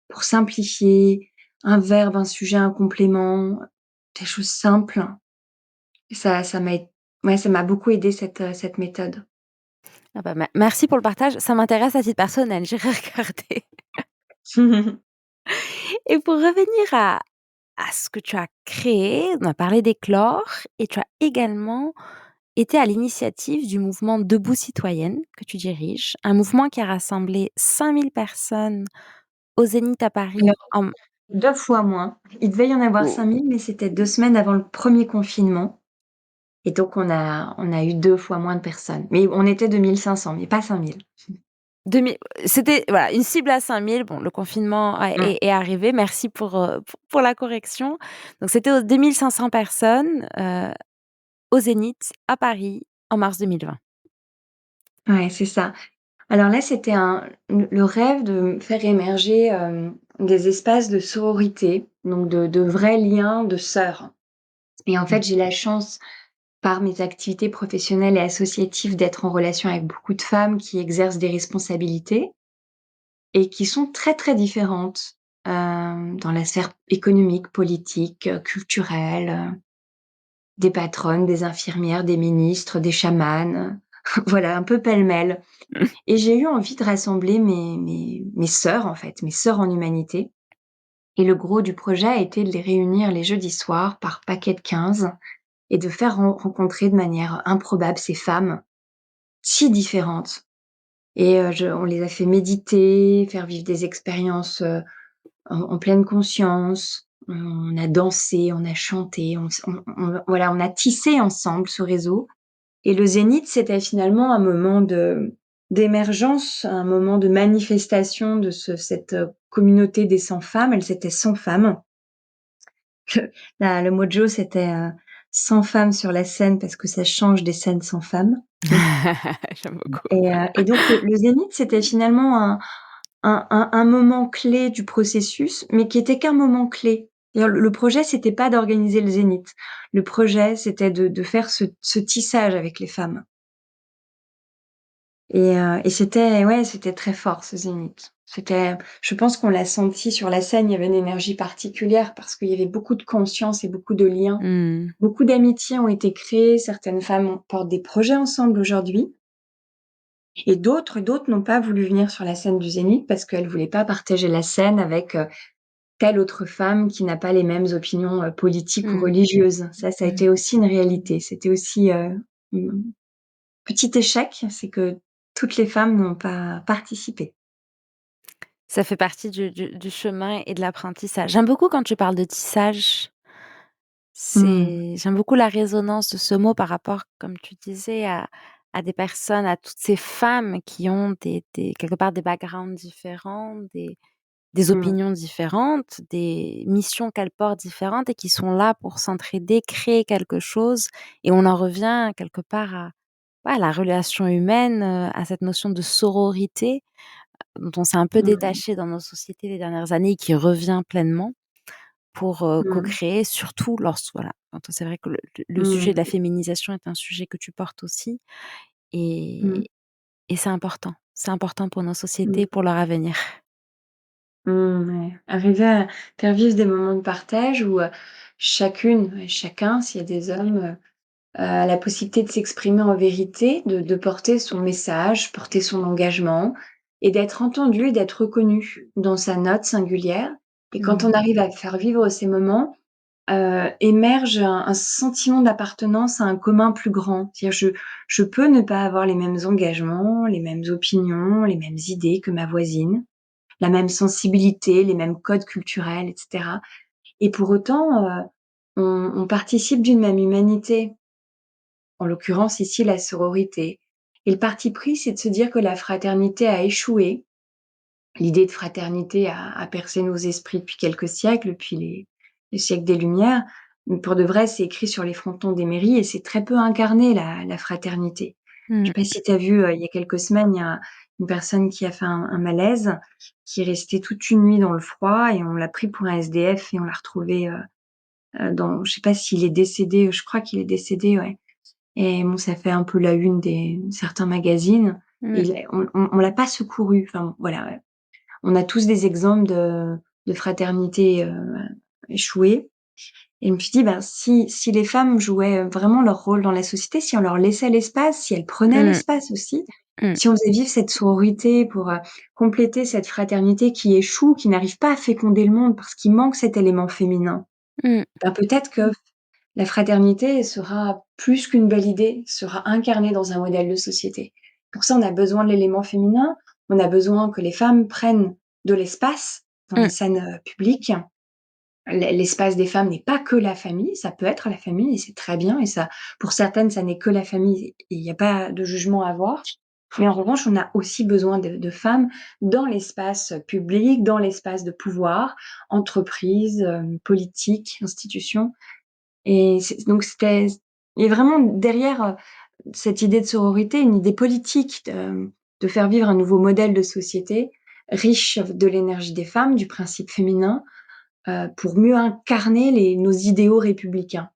pour simplifier un verbe, un sujet, un complément, des choses simples. Et ça m'a beaucoup aidé cette méthode. Ah bah, merci pour le partage. Ça m'intéresse à titre personnel, j'irai regarder. Et pour revenir à ce que tu as créé, on a parlé d'Éclore et tu as également été à l'initiative du mouvement Debout citoyenne que tu diriges, un mouvement qui a rassemblé 5 000 personnes au Zénith à Paris Alors, 2 fois moins. Il devait y en avoir oh, 5 000, mais c'était 2 semaines avant le premier confinement et donc on a eu 2 fois moins de personnes. Mais on était 2 500, mais pas 5 000. 2000 c'était voilà, une cible à 5 000. Bon, le confinement Mmh. est arrivé. Merci pour la correction. Donc c'était aux 2 500 personnes, au Zénith à Paris en mars 2020. Ouais, c'est ça. Alors là, c'était le rêve de faire émerger, des espaces de sororité, donc de vrais liens de sœurs. Et en fait, j'ai la chance, par mes activités professionnelles et associatives, d'être en relation avec beaucoup de femmes qui exercent des responsabilités et qui sont très, très différentes, dans la sphère économique, politique, culturelle, des patronnes, des infirmières, des ministres, des chamanes, voilà, un peu pêle-mêle. Et j'ai eu envie de rassembler mes sœurs, en fait, mes sœurs en humanité. Et le gros du projet a été de les réunir les jeudis soirs par paquet de 15 et de faire rencontrer de manière improbable ces femmes si différentes. Et on les a fait méditer, faire vivre des expériences en pleine conscience. On a dansé, on a chanté, voilà, on a tissé ensemble ce réseau. Et le Zénith, c'était finalement un moment d'émergence, un moment de manifestation de cette communauté des 100 femmes. Elles étaient 100 femmes. Le mojo, c'était 100 femmes sur la scène parce que ça change des scènes sans femmes. J'aime beaucoup. Et donc le Zénith, c'était finalement un moment clé du processus, mais qui était qu'un moment clé. D'ailleurs, le projet, c'était pas d'organiser le Zénith. Le projet, c'était de faire ce tissage avec les femmes. Et c'était très fort ce Zénith. Je pense qu'on l'a senti sur la scène, il y avait une énergie particulière parce qu'il y avait beaucoup de conscience et beaucoup de liens. Mmh. Beaucoup d'amitiés ont été créées, certaines femmes portent des projets ensemble aujourd'hui et d'autres n'ont pas voulu venir sur la scène du Zénith parce qu'elles voulaient pas partager la scène avec, telle autre femme qui n'a pas les mêmes opinions, politiques ou Mmh. religieuses. Ça a Mmh. été aussi une réalité. C'était aussi, mmh petit échec, c'est que toutes les femmes n'ont pas participé. Ça fait partie du chemin et de l'apprentissage. J'aime beaucoup quand tu parles de tissage. Mmh. J'aime beaucoup la résonance de ce mot par rapport, comme tu disais, à des personnes, à toutes ces femmes qui ont des quelque part des backgrounds différents, des Mmh. opinions différentes, des missions qu'elles portent différentes et qui sont là pour s'entraider, créer quelque chose et on en revient quelque part à, ouais, à la relation humaine, à cette notion de sororité dont on s'est un peu Mmh. détaché dans nos sociétés les dernières années et qui revient pleinement pour, Mmh. co-créer, surtout voilà, quand c'est vrai que le sujet de la Mmh. féminisation est un sujet que tu portes aussi Mmh. et c'est important. C'est important pour nos sociétés, Mmh. pour leur avenir. Mmh, ouais. Arriver à faire vivre des moments de partage où, chacune et chacun, s'il y a des hommes, a la possibilité de s'exprimer en vérité, de porter son message, porter son engagement et d'être entendu et d'être reconnu dans sa note singulière. Et quand on Mmh. arrive à faire vivre ces moments, émerge un sentiment d'appartenance à un commun plus grand. C'est-à-dire je peux ne pas avoir les mêmes engagements, les mêmes opinions, les mêmes idées que ma voisine, la même sensibilité, les mêmes codes culturels et cetera. Et pour autant, on participe d'une même humanité, en l'occurrence ici la sororité. Et le parti pris, c'est de se dire que la fraternité a échoué. L'idée de fraternité a percé nos esprits depuis quelques siècles, depuis les siècles des Lumières. Mais pour de vrai, c'est écrit sur les frontons des mairies et c'est très peu incarné la fraternité. Je sais pas si tu as vu, il y a quelques semaines, il y a une personne qui a fait un malaise, qui est restée toute une nuit dans le froid et on l'a pris pour un SDF et on l'a retrouvé, dans je sais pas s'il est décédé, je crois qu'il est décédé, ouais. Et bon, ça fait un peu la une des certains magazines et Mmh. on l'a pas secouru. Enfin, bon, voilà, ouais. On a tous des exemples de fraternité, échouées et je me suis dit: «Ben, si les femmes jouaient vraiment leur rôle dans la société, si on leur laissait l'espace, si elles prenaient Mmh. l'espace aussi, Mmh. si on faisait vivre cette sororité pour, compléter cette fraternité qui échoue, qui n'arrive pas à féconder le monde parce qu'il manque cet élément féminin, Mmh. ben, peut-être que la fraternité sera plus qu'une belle idée, sera incarnée dans un modèle de société. Pour ça, on a besoin de l'élément féminin, on a besoin que les femmes prennent de l'espace dans les Mmh. scènes, publiques. L'espace des femmes n'est pas que la famille, ça peut être la famille et c'est très bien et ça pour certaines, ça n'est que la famille et il y a pas de jugement à avoir. Mais en revanche, on a aussi besoin de femmes dans l'espace public, dans l'espace de pouvoir, entreprises, politiques, institutions. Et donc c'était il y a vraiment derrière, cette idée de sororité, une idée politique de faire vivre un nouveau modèle de société riche de l'énergie des femmes, du principe féminin, pour mieux incarner nos idéaux républicains,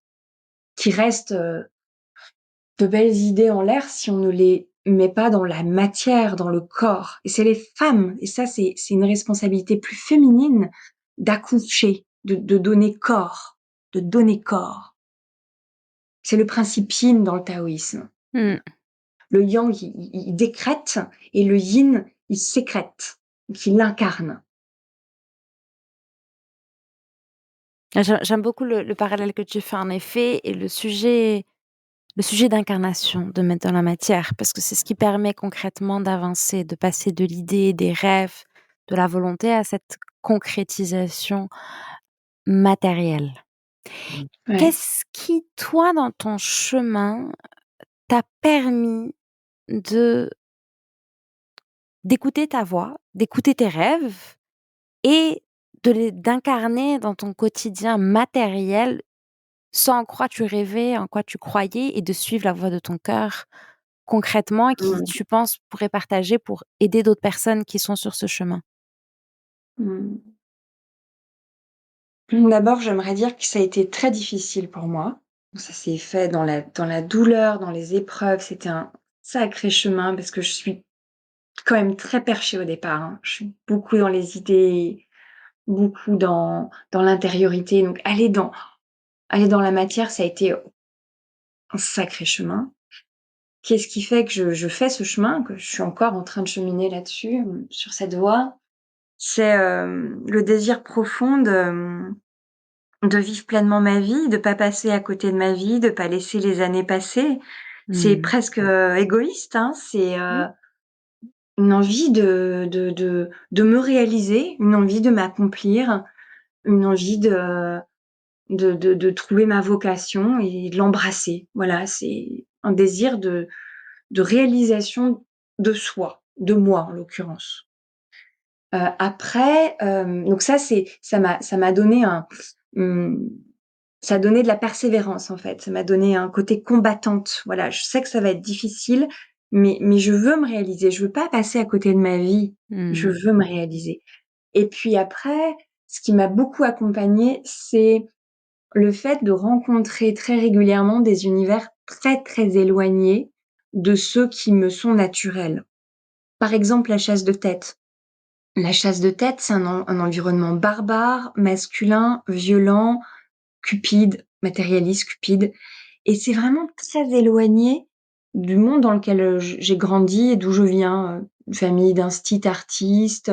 qui restent, de belles idées en l'air si on ne les met pas dans la matière, dans le corps. Et c'est les femmes, et ça c'est une responsabilité plus féminine d'accoucher, de donner corps, de donner corps. C'est le principe yin dans le taoïsme. Mmh. Le yang, il décrète et le yin, il sécrète, donc il l'incarne. J'aime beaucoup le parallèle que tu fais en effet et le sujet d'incarnation, de mettre dans la matière, parce que c'est ce qui permet concrètement d'avancer, de passer de l'idée, des rêves, de la volonté à cette concrétisation matérielle. Ouais. Qu'est-ce qui, toi, dans ton chemin, t'a permis de d'écouter ta voix, d'écouter tes rêves et d'incarner dans ton quotidien matériel ce en quoi tu rêvais, en quoi tu croyais et de suivre la voix de ton cœur concrètement et qui, Mmh. tu penses, pourrait partager pour aider d'autres personnes qui sont sur ce chemin? Mmh. D'abord, j'aimerais dire que ça a été très difficile pour moi. Ça s'est fait dans la douleur, dans les épreuves. C'était un sacré chemin parce que je suis quand même très perchée au départ, hein. Je suis beaucoup dans les idées, beaucoup dans l'intériorité. Donc aller dans la matière, ça a été un sacré chemin. Qu'est-ce qui fait que je fais ce chemin, que je suis encore en train de cheminer là-dessus, sur cette voie? C'est, le désir profond de vivre pleinement ma vie, de pas passer à côté de ma vie, de pas laisser les années passer. C'est Mmh. presque, égoïste, hein, c'est, Mmh. une envie de me réaliser, une envie de m'accomplir, une envie de trouver ma vocation et de l'embrasser. Voilà, c'est un désir de réalisation de soi, de moi en l'occurrence. Après, donc ça m'a donné mmh, ça a donné de la persévérance en fait. Ça m'a donné un côté combattante. Voilà, je sais que ça va être difficile, mais je veux me réaliser. Je veux pas passer à côté de ma vie. Je Mmh. veux me réaliser. Et puis après, ce qui m'a beaucoup accompagnée, c'est le fait de rencontrer très régulièrement des univers très, très éloignés de ceux qui me sont naturels. Par exemple, la chasse de tête. La chasse de tête, c'est un environnement barbare, masculin, violent, cupide, matérialiste, cupide et c'est vraiment très éloigné du monde dans lequel, j'ai grandi et d'où je viens, une famille d'instit artistes,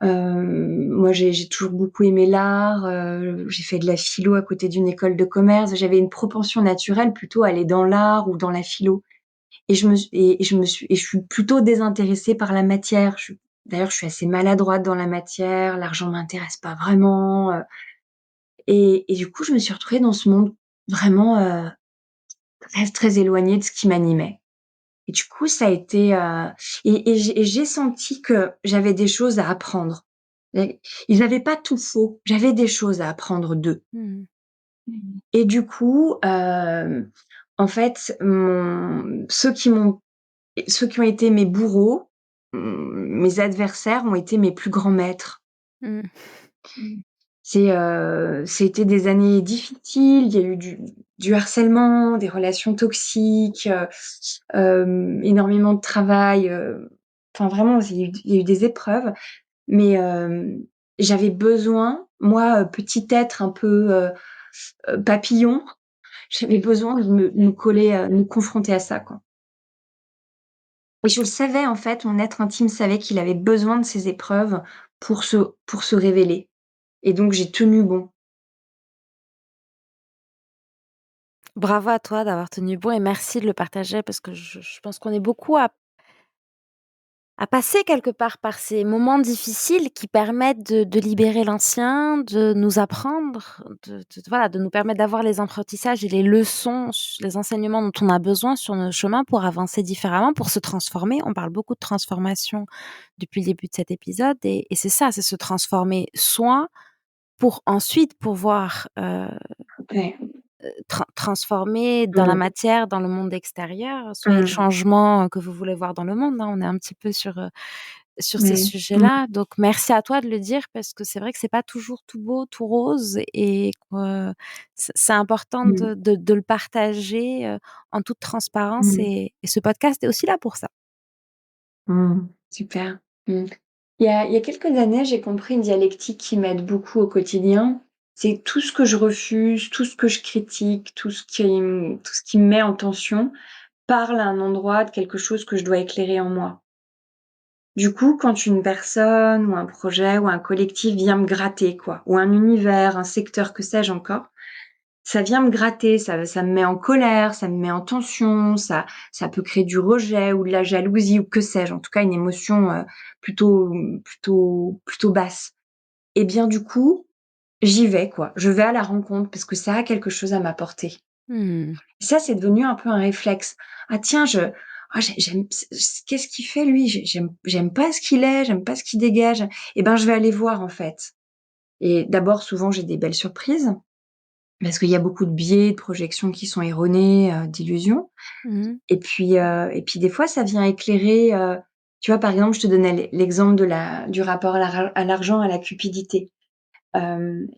moi j'ai toujours beaucoup aimé l'art, j'ai fait de la philo à côté d'une école de commerce. J'avais une propension naturelle plutôt à aller dans l'art ou dans la philo et je suis plutôt désintéressée par la matière. D'ailleurs, je suis assez maladroite dans la matière, l'argent m'intéresse pas vraiment, et du coup, je me suis retrouvée dans ce monde vraiment, très, très éloigné de ce qui m'animait et du coup, ça a été, et j'ai senti que j'avais des choses à apprendre. Et ils avaient pas tout faux, j'avais des choses à apprendre d'eux. Mmh. Et du coup, en fait, ceux qui m'ont ceux qui ont été mes bourreaux, mes adversaires ont été mes plus grands maîtres. Mmh. C'était des années difficiles, il y a eu du harcèlement, des relations toxiques, énormément de travail, enfin vraiment il y a eu des épreuves, mais j'avais besoin, moi, petit être un peu, papillon, j'avais besoin de me coller, me confronter à ça, quoi. Et je le savais en fait, mon être intime savait qu'il avait besoin de ces épreuves pour se révéler et donc j'ai tenu bon. Bravo à toi d'avoir tenu bon et merci de le partager parce que je pense qu'on est beaucoup à passer quelque part par ces moments difficiles qui permettent de libérer l'ancien, de nous apprendre, voilà, de nous permettre d'avoir les apprentissages et les leçons, les enseignements dont on a besoin sur nos chemins pour avancer différemment, pour se transformer. On parle beaucoup de transformation depuis le début de cet épisode et c'est ça, c'est se transformer soi pour ensuite pouvoir, Ouais. transformer dans la Mmh. matière, dans le monde extérieur. Soyez le Mmh. changement que vous voulez voir dans le monde, hein. On est un petit peu sur ces Mmh. Mmh. sujets-là. Donc merci à toi de le dire parce que c'est vrai que c'est pas toujours tout beau, tout rose et que c'est important Mmh. de le partager, en toute transparence Mmh. et ce podcast est aussi là pour ça. Mmh. Super. Mmh. Il y a quelques années, j'ai compris une dialectique qui m'aide beaucoup au quotidien. C'est tout ce que je refuse, tout ce que je critique, tout ce qui me met en tension, parle à un endroit de quelque chose que je dois éclairer en moi. Du coup, quand une personne ou un projet ou un collectif vient me gratter quoi, ou un univers, un secteur, que sais-je encore, ça vient me gratter, ça me met en colère, ça me met en tension, ça peut créer du rejet ou de la jalousie ou que sais-je, en tout cas une émotion, plutôt, plutôt basse. Et bien du coup, j'y vais quoi. Je vais à la rencontre parce que ça a quelque chose à m'apporter. Mmh. Ça, c'est devenu un peu un réflexe. «Ah tiens, j'aime qu'est-ce qu'il fait lui? J'aime pas ce qu'il est, j'aime pas ce qu'il dégage. Et ben, je vais aller voir en fait». Et d'abord, souvent, j'ai des belles surprises parce qu'il y a beaucoup de biais, de projections qui sont erronées, d'illusions. Mmh. Et puis des fois, ça vient éclairer, tu vois, par exemple, je te donnais l'exemple du rapport à l'argent, à la cupidité.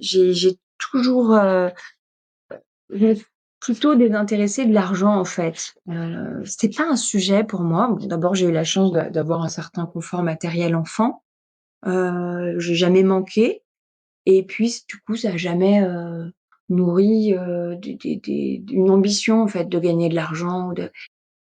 J'ai toujours, j'ai plutôt désintéressée de l'argent, en fait. C'était pas un sujet pour moi. Bon, d'abord, j'ai eu la chance d'avoir un certain confort matériel enfant. J'ai jamais manqué et puis du coup, ça a jamais, nourri, des une ambition, en fait, de gagner de l'argent ou de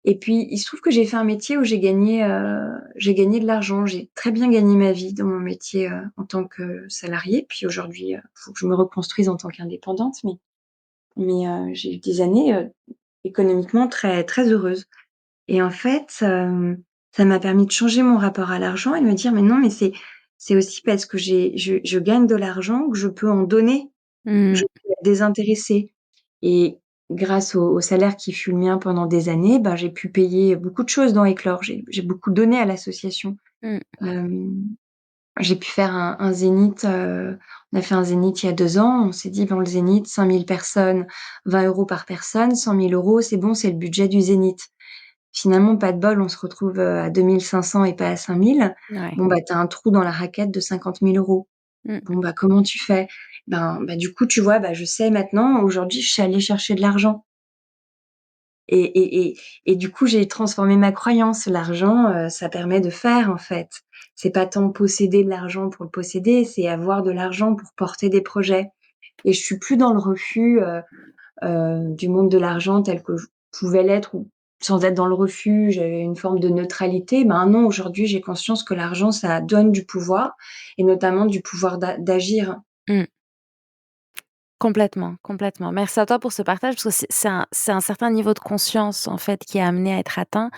et puis, il se trouve que j'ai fait un métier où j'ai gagné de l'argent. J'ai très bien gagné ma vie dans mon métier, en tant que salariée. Puis aujourd'hui, faut que je me reconstruise en tant qu'indépendante, mais j'ai eu des années, économiquement très très heureuses et en fait, ça m'a permis de changer mon rapport à l'argent et de me dire: «Mais non, mais c'est aussi parce que je gagne de l'argent que je peux en donner, que je Mmh. peux être désintéressée» et grâce au salaire qui fut le mien pendant des années, ben, j'ai pu payer beaucoup de choses dans Éclore. J'ai beaucoup donné à l'association. Mmh. Hem, j'ai pu faire un zénith, on a fait un zénith il y a 2 ans. On s'est dit: «Bon, le zénith, 5 000 personnes, 20 € par personne, 100 000 €, c'est bon, c'est le budget du zénith». Finalement, pas de bol, on se retrouve, à 2 500 et pas à 5 000. Ouais. Bon, bah, tu as un trou dans la raquette de 50 000 €. Mmh. Bon, bah, comment tu fais? Du coup, tu vois, bah, je sais maintenant, aujourd'hui, je sais aller chercher de l'argent et et et et du coup, j'ai transformé ma croyance. L'argent, ça permet de faire, en fait. C'est pas tant posséder de l'argent pour le posséder, c'est avoir de l'argent pour porter des projets et je suis plus dans le refus, du monde de l'argent tel que je pouvais l'être ou sans être dans le refus, j'avais une forme de neutralité. Ben non, aujourd'hui, j'ai conscience que l'argent, ça donne du pouvoir et notamment du pouvoir d'agir. Mmh. Complètement, complètement. Merci à toi pour ce partage parce que c'est un certain niveau de conscience, en fait, qui est amené à être atteint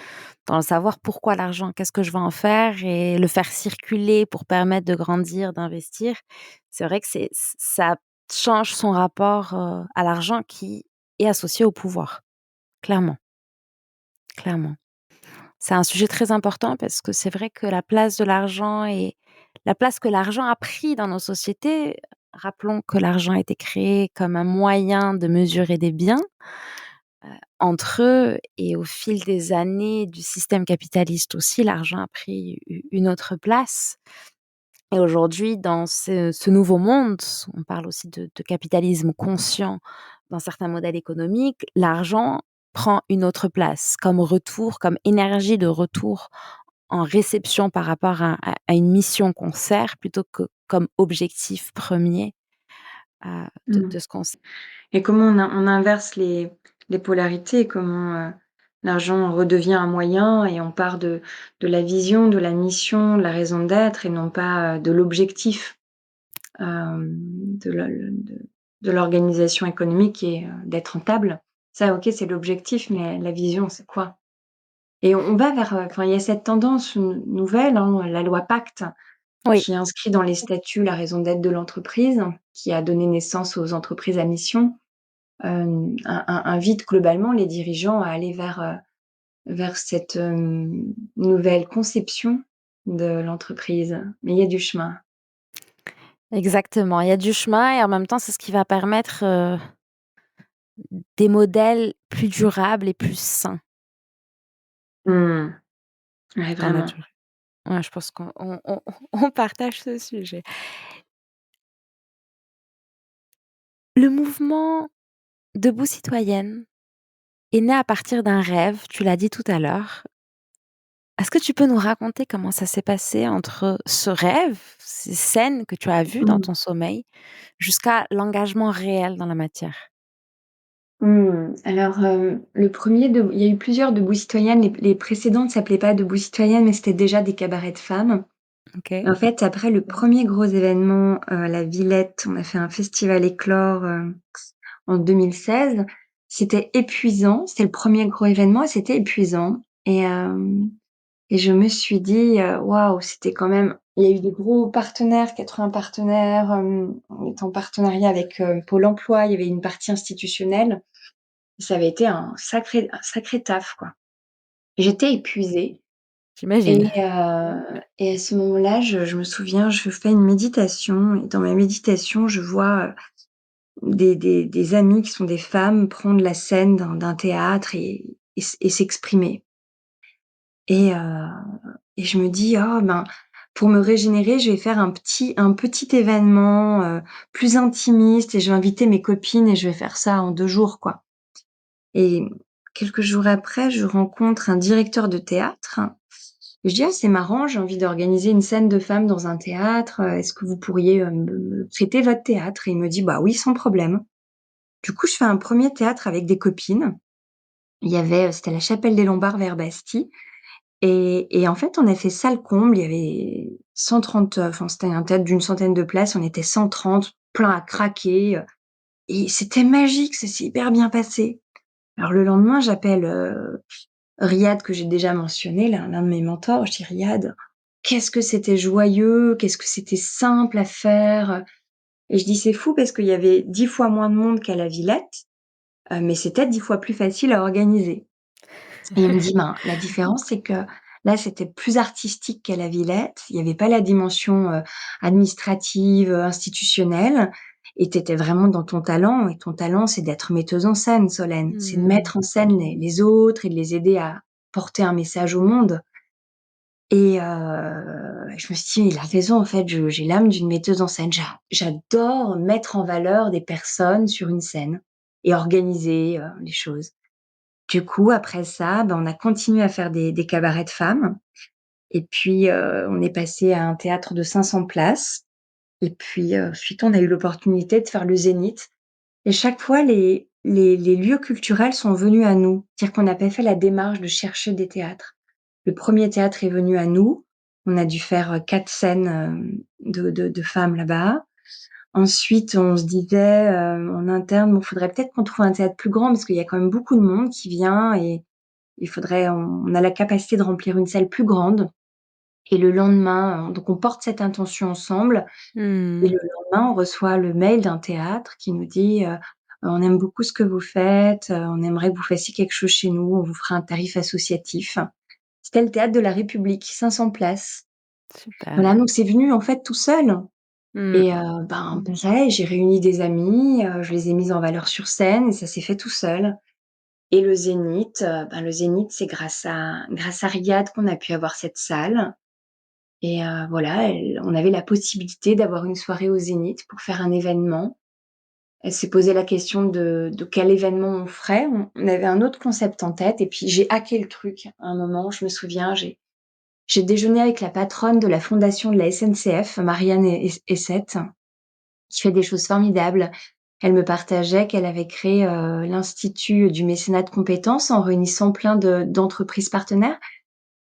dans le savoir pourquoi l'argent, qu'est-ce que je vais en faire et le faire circuler pour permettre de grandir, d'investir. C'est vrai que ça change son rapport, à l'argent qui est associé au pouvoir. Clairement, clairement. C'est un sujet très important parce que c'est vrai que la place que l'argent a pris dans nos sociétés, rappelons que l'argent a été créé comme un moyen de mesurer des biens, entre eux et au fil des années du système capitaliste aussi, l'argent a pris une autre place et aujourd'hui dans ce nouveau monde, on parle aussi de capitalisme conscient dans certains modèles économiques, l'argent prend une autre place comme retour, comme énergie de retour en réception par rapport à une mission qu'on sert plutôt que comme objectif premier, Mmh. de ce qu'on sert. Et comment on inverse les polarités, comment, l'argent redevient un moyen et on part de la vision, de la mission, de la raison d'être et non pas, de l'objectif, de la le de l'organisation économique qui est, d'être rentable. Ça, OK, c'est l'objectif, mais la vision, c'est quoi? Et on va vers, enfin, il y a cette tendance nouvelle, hein, la loi Pacte, Oui, qui inscrit dans les statuts la raison d'être de l'entreprise, qui a donné naissance aux entreprises à mission. Invite globalement les dirigeants à aller vers cette, nouvelle conception de l'entreprise. Mais il y a du chemin. exactement. Il y a du chemin et en même temps, c'est ce qui va permettre, des modèles plus durables et plus sains Mmh. Ouais, dans la vraiment. durée. Ouais, je pense qu'on on partage ce sujet. Le mouvement Debout citoyenne est né à partir d'un rêve, tu l'as dit tout à l'heure. Est-ce que tu peux nous raconter comment ça s'est passé entre ce rêve, ces scènes que tu as vues dans Mmh. ton sommeil, jusqu'à l'engagement réel dans la matière? Alors, le premier de il y a eu plusieurs Debout citoyennes, les précédentes s'appelaient pas Debout citoyennes, mais c'était déjà des cabarets de femmes. OK. En fait, après le premier gros événement, à la Villette, on a fait un festival Éclore, en 2016. C'était épuisant, c'était le premier gros événement et c'était épuisant et je me suis dit, «Waouh, c'était quand même» il y a eu des gros partenaires, 80 partenaires, on était en partenariat avec, Pôle emploi, il y avait une partie institutionnelle. Ça avait été un sacré taf, quoi. J'étais épuisée J'imagine. et à ce moment-là, je me souviens, je fais une méditation et dans ma méditation, je vois, des amies qui sont des femmes prendre la scène d'un théâtre et s'exprimer et heu et je me dis: «Oh ben, pour me régénérer, je vais faire un petit événement, plus intimiste et je vais inviter mes copines et je vais faire ça en 2 jours, quoi». Et quelques jours après, je rencontre un directeur de théâtre et je dis: «Ah, c'est marrant, j'ai envie d'organiser une scène de femmes dans un théâtre, est-ce que vous pourriez, me prêter votre théâtre?» Et il me dit: «Bah oui, sans problème». Du coup, je fais un premier théâtre avec des copines. Il y avait, c'était la Chapelle des Lombards vers Bastille et en fait, on a fait salle comble. Il y avait 130, enfin, c'était un théâtre d'une centaine de places. On était 130, plein à craquer, et c'était magique, ça s'est hyper bien passé. Alors le lendemain, j'appelle, Riyad que j'ai déjà mentionné, l'un de mes mentors. Je dis: «Riyad, qu'est-ce que c'était joyeux, qu'est-ce que c'était simple à faire», et je dis: «C'est fou parce qu'il y avait 10 fois moins de monde qu'à la Villette, mais c'était 10 fois plus facile à organiser». Et il me dit: «Ben, la différence, c'est que là, c'était plus artistique qu'à la Villette. Il y avait pas la dimension, administrative, institutionnelle et tu étais vraiment dans ton talent et ton talent, c'est d'être metteuse en scène, Solène. C'est de Mmh. mettre en scène les autres et de les aider à porter un message au monde». Et je me suis dit: «Il a raison, en fait, j'ai l'âme d'une metteuse en scène». J'adore mettre en valeur des personnes sur une scène et organiser, les choses. Du coup, après ça, ben, on a continué à faire des cabarets de femmes et puis, on est passé à un théâtre de 500 places et puis, ensuite on a eu l'opportunité de faire le Zénith et chaque fois les lieux culturels sont venus à nous. C'est-à-dire qu'on n'a pas fait la démarche de chercher des théâtres. Le premier théâtre est venu à nous. On a dû faire, 4 scènes, de femmes là-bas. Ensuite, on se disait, en interne: «Bon, faudrait peut-être qu'on trouve un théâtre plus grand parce qu'il y a quand même beaucoup de monde qui vient et il faudrait on a la capacité de remplir une salle plus grande». Et le lendemain, donc on porte cette intention ensemble et Mmh. le lendemain, on reçoit le mail d'un théâtre qui nous dit, «On aime beaucoup ce que vous faites, on aimerait que vous fassiez quelque chose chez nous, on vous fera un tarif associatif». C'était le théâtre de la République, 500 places. Super. Voilà, donc c'est venu en fait tout seul Mmh. et ben, pareil, j'ai réuni des amis, je les ai mises en valeur sur scène et ça s'est fait tout seul Et le Zénith, c'est grâce à Riyad qu'on a pu avoir cette salle. Et voilà, on avait la possibilité d'avoir une soirée au Zénith pour faire un événement. Elle s'est posé la question de quel événement on ferait. On avait un autre concept en tête et puis j'ai hacké le truc à un moment, je me souviens, j'ai déjeuné avec la patronne de la fondation de la SNCF, Marianne Essette, qui fait des choses formidables. Elle me partageait qu'elle avait créé l'Institut du mécénat de compétences en réunissant plein d'entreprises partenaires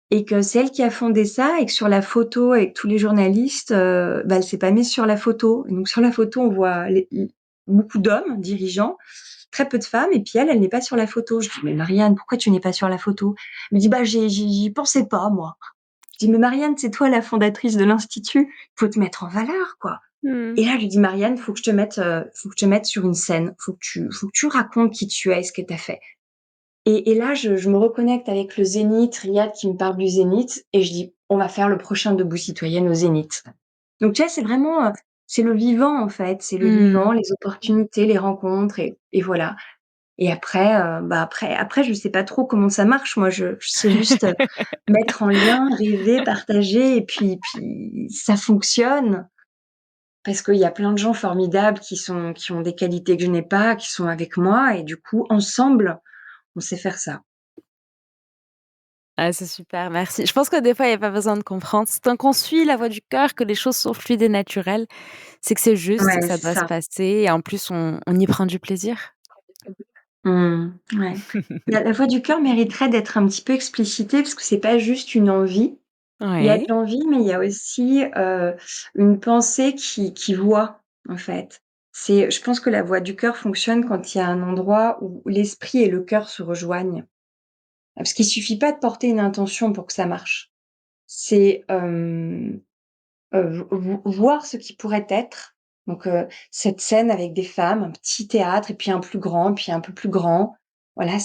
et que c'est elle qui a fondé ça et que sur la photo avec tous les journalistes, elle s'est pas mise sur la photo. Et donc sur la photo, on voit beaucoup d'hommes dirigeants, très peu de femmes, et puis elle n'est pas sur la photo. Je dis mais Marianne, pourquoi tu n'es pas sur la photo? Elle me dit j'y pensais pas moi. Je dis mais Marianne, c'est toi la fondatrice de l'institut, faut te mettre en valeur quoi. Mmh. Et là je lui dis Marianne, faut que je te mette sur une scène, faut que tu racontes qui tu es et ce que tu as fait. Et là, je me reconnecte avec le Zénith, Riyad qui me parle du Zénith, et je dis, on va faire le prochain Debout Citoyenne au Zénith. Donc, tu vois, c'est vraiment, c'est le vivant, en fait. C'est le Mmh. vivant, les opportunités, les rencontres, et voilà. Et après, après, je sais pas trop comment ça marche. Moi, je sais juste mettre en lien, rêver, partager, et puis ça fonctionne. Parce qu'il y a plein de gens formidables qui ont des qualités que je n'ai pas, qui sont avec moi, et du coup, ensemble, on sait faire ça. Ah, c'est super, merci. Je pense que des fois, il y a pas besoin de comprendre. C'est tant qu'on suit la voix du cœur, que les choses sont fluides et naturelles, c'est que c'est juste, c'est que Ouais, ça c'est doit se ça. passer et en plus on y prend du plaisir. Mmh, ouais. La voix du cœur mériterait d'être un petit peu explicitée parce que c'est pas juste une envie. Il y a de Ouais. l'envie, mais il y a aussi, une pensée qui voit, en fait. Je pense que la voix du cœur fonctionne quand il y a un endroit où l'esprit et le cœur se rejoignent. Parce qu'il suffit pas de porter une intention pour que ça marche. C'est, voir ce qui pourrait être. Donc, cette scène avec des femmes, un petit théâtre et puis un plus grand, puis un peu plus grand. Voilà,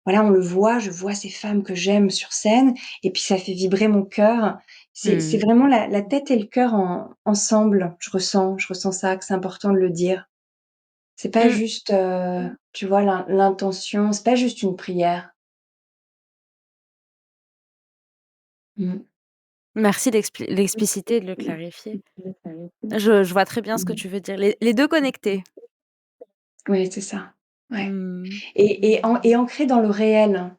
voilà, on le voit, je vois ces femmes que j'aime sur scène et puis ça fait vibrer mon cœur. C'est Mmh. vraiment la tête et le cœur ensemble. Je ressens ça, que c'est important de le dire. C'est pas Mmh. juste, tu vois, l'intention, c'est pas juste une prière. Mmh. Merci l'expliciter et de le clarifier. Je vois très bien ce que tu veux dire. Les 2 connectés. Oui, c'est ça. Ouais. Mmh. Et ancré dans le réel.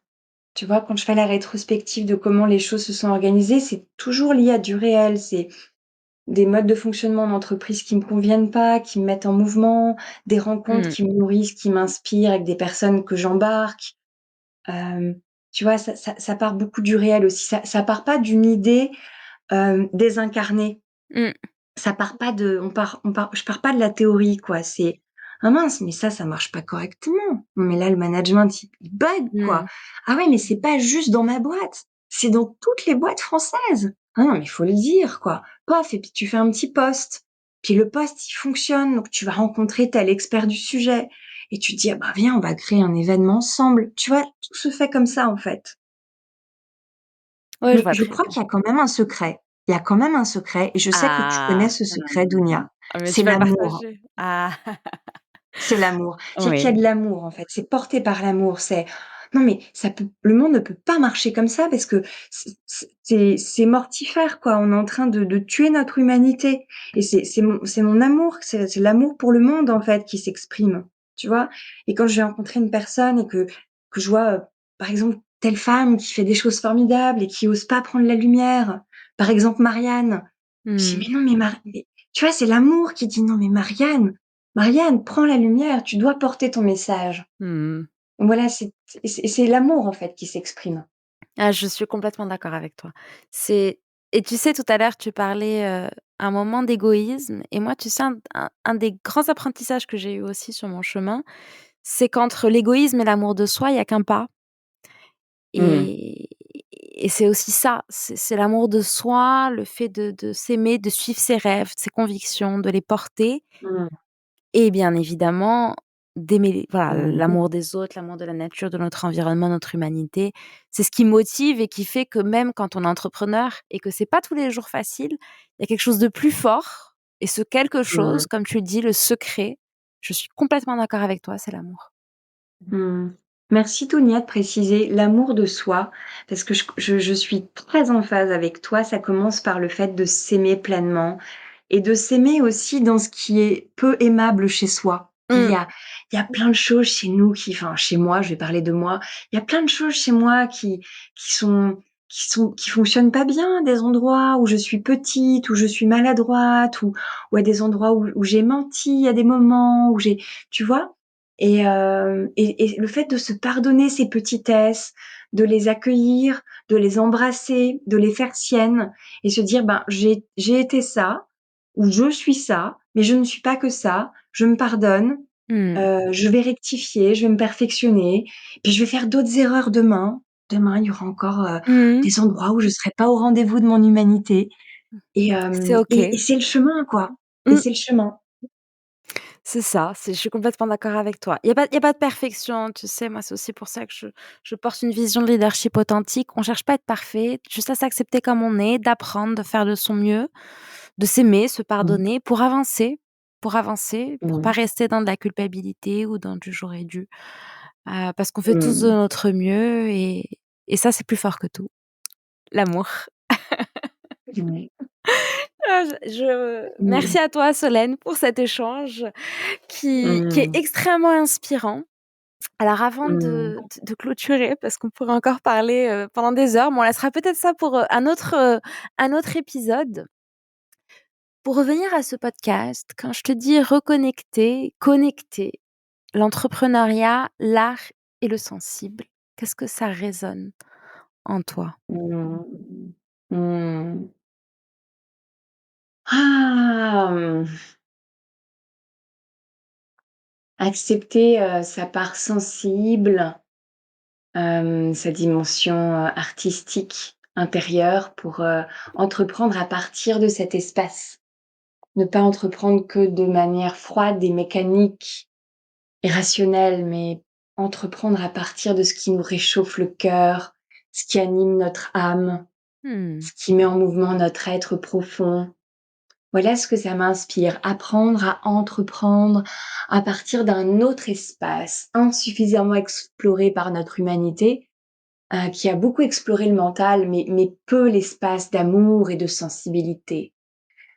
Tu vois, quand je fais la rétrospective de comment les choses se sont organisées, c'est toujours lié à du réel. C'est des modes de fonctionnement d'entreprise qui me conviennent pas, qui me mettent en mouvement, des rencontres Mmh. qui me nourrissent, qui m'inspirent avec des personnes que j'embarque. Hem, Tu vois, ça part beaucoup du réel aussi. Ça part pas d'une idée, désincarnée. Mmh. Ça part pas de je pars pas de la théorie, quoi. C'est: «Ah mince, mais ça marche pas correctement. Non, mais là, le management, il bug, quoi. Mmh. Ah ouais, mais c'est pas juste dans ma boîte, c'est dans toutes les boîtes françaises. Ah non, mais il faut le dire, quoi». Paf et puis tu fais un petit post. Puis le post, il fonctionne, donc tu vas rencontrer tel expert du sujet et tu te dis: «Ah bah, viens, on va créer un événement ensemble». Tu vois? Tout se fait comme ça, en fait. Ouais, je Mais vois je très crois bien. qu'il y a quand même un secret. Il y a quand même un secret et je sais que tu connais Ah! ce secret, Dounia. Ah mais C'est tu vas le l'amour. partager? Ah! C'est l'amour. C'est-à-dire qu'il y a Oui. de l'amour, en fait. C'est porté par l'amour. Non, mais le monde ne peut pas marcher comme ça parce que c'est mortifère, quoi. On est en train de tuer notre humanité. Et c'est mon amour, c'est l'amour pour le monde, en fait, qui s'exprime. Tu vois? Et quand je vais rencontrer une personne et que je vois, par exemple, telle femme qui fait des choses formidables et qui ose pas prendre la lumière. Par exemple, Marianne. Je dis: Mmh. «Mais non, mais tu vois, c'est l'amour qui dit: «Non, mais Marianne, prends la lumière, tu dois porter ton message». Mmh. Voilà, c'est l'amour, en fait, qui s'exprime. Ah, je suis complètement d'accord avec toi. C'est et tu sais, tout à l'heure, tu parlais, un moment d'égoïsme et moi, tu sais, un des grands apprentissages que j'ai eu aussi sur mon chemin, c'est qu'entre l'égoïsme et l'amour de soi, il y a qu'un pas Mmh. et et c'est aussi ça, c'est l'amour de soi, le fait de s'aimer, de suivre ses rêves, ses convictions, de les porter Mmh. et bien évidemment, d'aimer voilà, Mmh. l'amour des autres, l'amour de la nature, de notre environnement, notre humanité. C'est ce qui motive et qui fait que même quand on est entrepreneur et que c'est pas tous les jours facile, il y a quelque chose de plus fort et ce quelque chose, Mmh. comme tu le dis, le secret, je suis complètement d'accord avec toi, c'est l'amour. Mmh. Merci Tounia de préciser l'amour de soi, parce que je suis très en phase avec toi. Ça commence par le fait de s'aimer pleinement et de s'aimer aussi dans ce qui est peu aimable chez soi. Mmh. Il y a plein de choses chez nous enfin chez moi, je vais parler de moi. Il y a plein de choses chez moi qui sont qui fonctionnent pas bien, des endroits où je suis petite, où je suis maladroite, ou à des endroits où j'ai menti à des moments, tu vois? Et le fait de se pardonner ces petitesses, de les accueillir, de les embrasser, de les faire siennes et se dire: «Ben, j'ai été ça ou je suis ça, mais je ne suis pas que ça. Je me pardonne, Mmh. je vais rectifier, je vais me perfectionner, puis je vais faire d'autres erreurs demain. Demain, il y aura encore, Mmh. des endroits où je serai pas au rendez-vous de mon humanité» C'est OK. et c'est le chemin, quoi et Mmh. c'est le chemin. C'est ça, je suis complètement d'accord avec toi. Il y a pas de perfection, tu sais? Moi, c'est aussi pour ça que je porte une vision de leadership authentique. On cherche pas à être parfait, juste à s'accepter comme on est, d'apprendre, de faire de son mieux, de s'aimer, se Mmh. pardonner pour pas Mmh. rester dans de la culpabilité ou dans du «j'aurais dû», parce qu'on fait tous de Mmh. notre mieux et ça, c'est plus fort que tout. L'amour. Ouais. Merci Mmh. à toi Solène pour cet échange qui est Mmh. extrêmement inspirant. Alors avant Mmh. de clôturer, parce qu'on pourrait encore parler, pendant des heures, mais on laissera peut-être ça pour, un autre épisode. Pour revenir à ce podcast, quand je te dis reconnecter, connecter, l'entrepreneuriat, l'art et le sensible, qu'est-ce que ça résonne en toi? Mmh. Mmh. Ah! Accepter, sa part sensible, sa dimension, artistique intérieure pour, entreprendre à partir de cet espace. Ne pas entreprendre que de manière froide et mécanique et rationnelle, mais entreprendre à partir de ce qui nous réchauffe le cœur, ce qui anime notre âme, Mmh. ce qui met en mouvement notre être profond. Voilà ce que ça m'inspire, apprendre à entreprendre à partir d'un autre espace insuffisamment exploré par notre humanité, qui a beaucoup exploré le mental, mais peu l'espace d'amour et de sensibilité.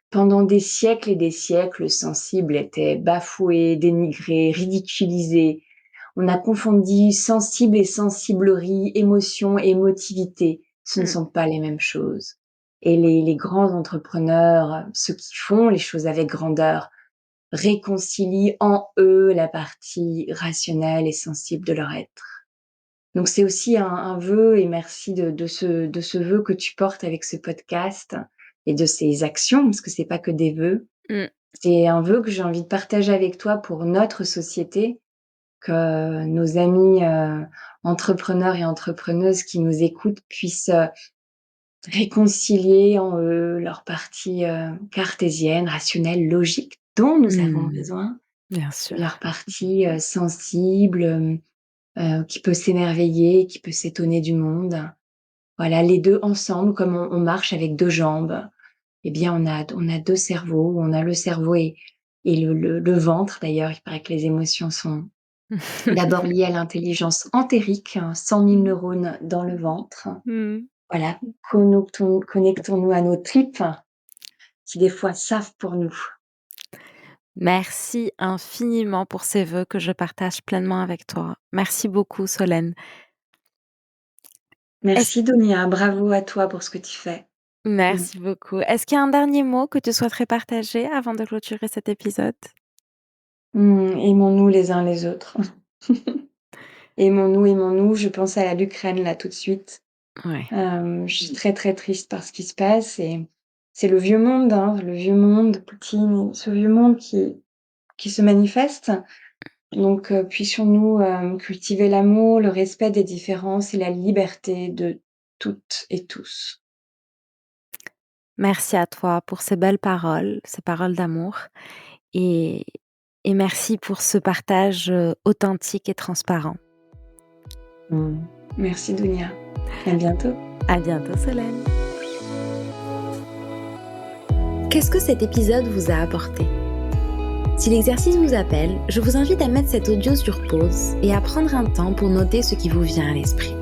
Pendant des siècles et des siècles, le sensible était bafoué, dénigré, ridiculisé. On a confondu sensible et sensiblerie, émotion et émotivité. Ce ne Mmh. sont pas les mêmes choses. Et les grands entrepreneurs, ceux qui font les choses avec grandeur, réconcilient en eux la partie rationnelle et sensible de leur être. Donc c'est aussi un vœu et merci de ce vœu que tu portes avec ce podcast et de ces actions, parce que c'est pas que des vœux. Mmh. C'est un vœu que j'ai envie de partager avec toi pour notre société, que nos amis, entrepreneurs et entrepreneuses qui nous écoutent puissent, réconcilier en eux leur partie, cartésienne, rationnelle, logique dont nous avons Mmh. besoin, Bien sûr. leur partie, sensible, qui peut s'émerveiller, qui peut s'étonner du monde. Voilà, les 2 ensemble, comme on marche avec 2 jambes, eh bien, on a 2 cerveaux, on a le cerveau et le ventre d'ailleurs. Il paraît que les émotions sont d'abord liées à l'intelligence entérique, 100 000 Mmh. neurones dans le ventre. Mmh. Voilà, connectons-nous à nos tripes qui, des fois, savent pour nous. Merci infiniment pour ces vœux que je partage pleinement avec toi. Merci beaucoup Solène. Est-ce Merci Donia, bravo à toi pour ce que tu fais. Mmh. Merci beaucoup. Est-ce qu'il y a un dernier mot que tu souhaiterais partager avant de clôturer cet épisode? Aimons-nous les uns les autres. Aimons-nous, aimons-nous. Je pense à l'Ukraine là tout de suite. Ouais. Je suis très, très triste par ce qui se passe et c'est le vieux monde, hein, le vieux monde, Poutine, ce vieux monde qui se manifeste. Donc, puissions-nous, cultiver l'amour, le respect des différences et la liberté de toutes et tous. Merci à toi pour ces paroles d'amour et et merci pour ce partage, authentique et transparent. Mmh. Merci Dounia. À bientôt. À bientôt Solène. Qu'est-ce que cet épisode vous a apporté? Si l'exercice vous appelle, je vous invite à mettre cet audio sur pause et à prendre un temps pour noter ce qui vous vient à l'esprit.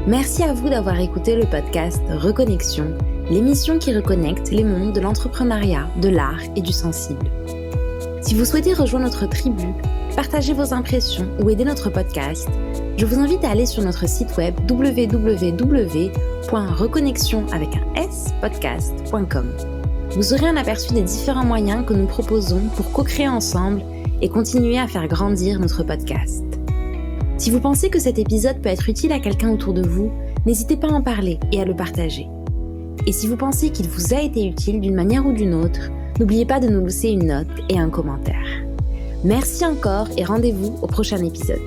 Merci à vous d'avoir écouté le podcast Reconnexion, l'émission qui reconnecte les mondes de l'entrepreneuriat, de l'art et du sensible. Si vous souhaitez rejoindre notre tribu, partager vos impressions ou aider notre podcast, je vous invite à aller sur notre site web www.reconnexion.podcast.com. Vous aurez un aperçu des différents moyens que nous proposons pour co-créer ensemble et continuer à faire grandir notre podcast. Si vous pensez que cet épisode peut être utile à quelqu'un autour de vous, n'hésitez pas à en parler et à le partager. Et si vous pensez qu'il vous a été utile d'une manière ou d'une autre, n'oubliez pas de nous laisser une note et un commentaire. Merci encore et rendez-vous au prochain épisode.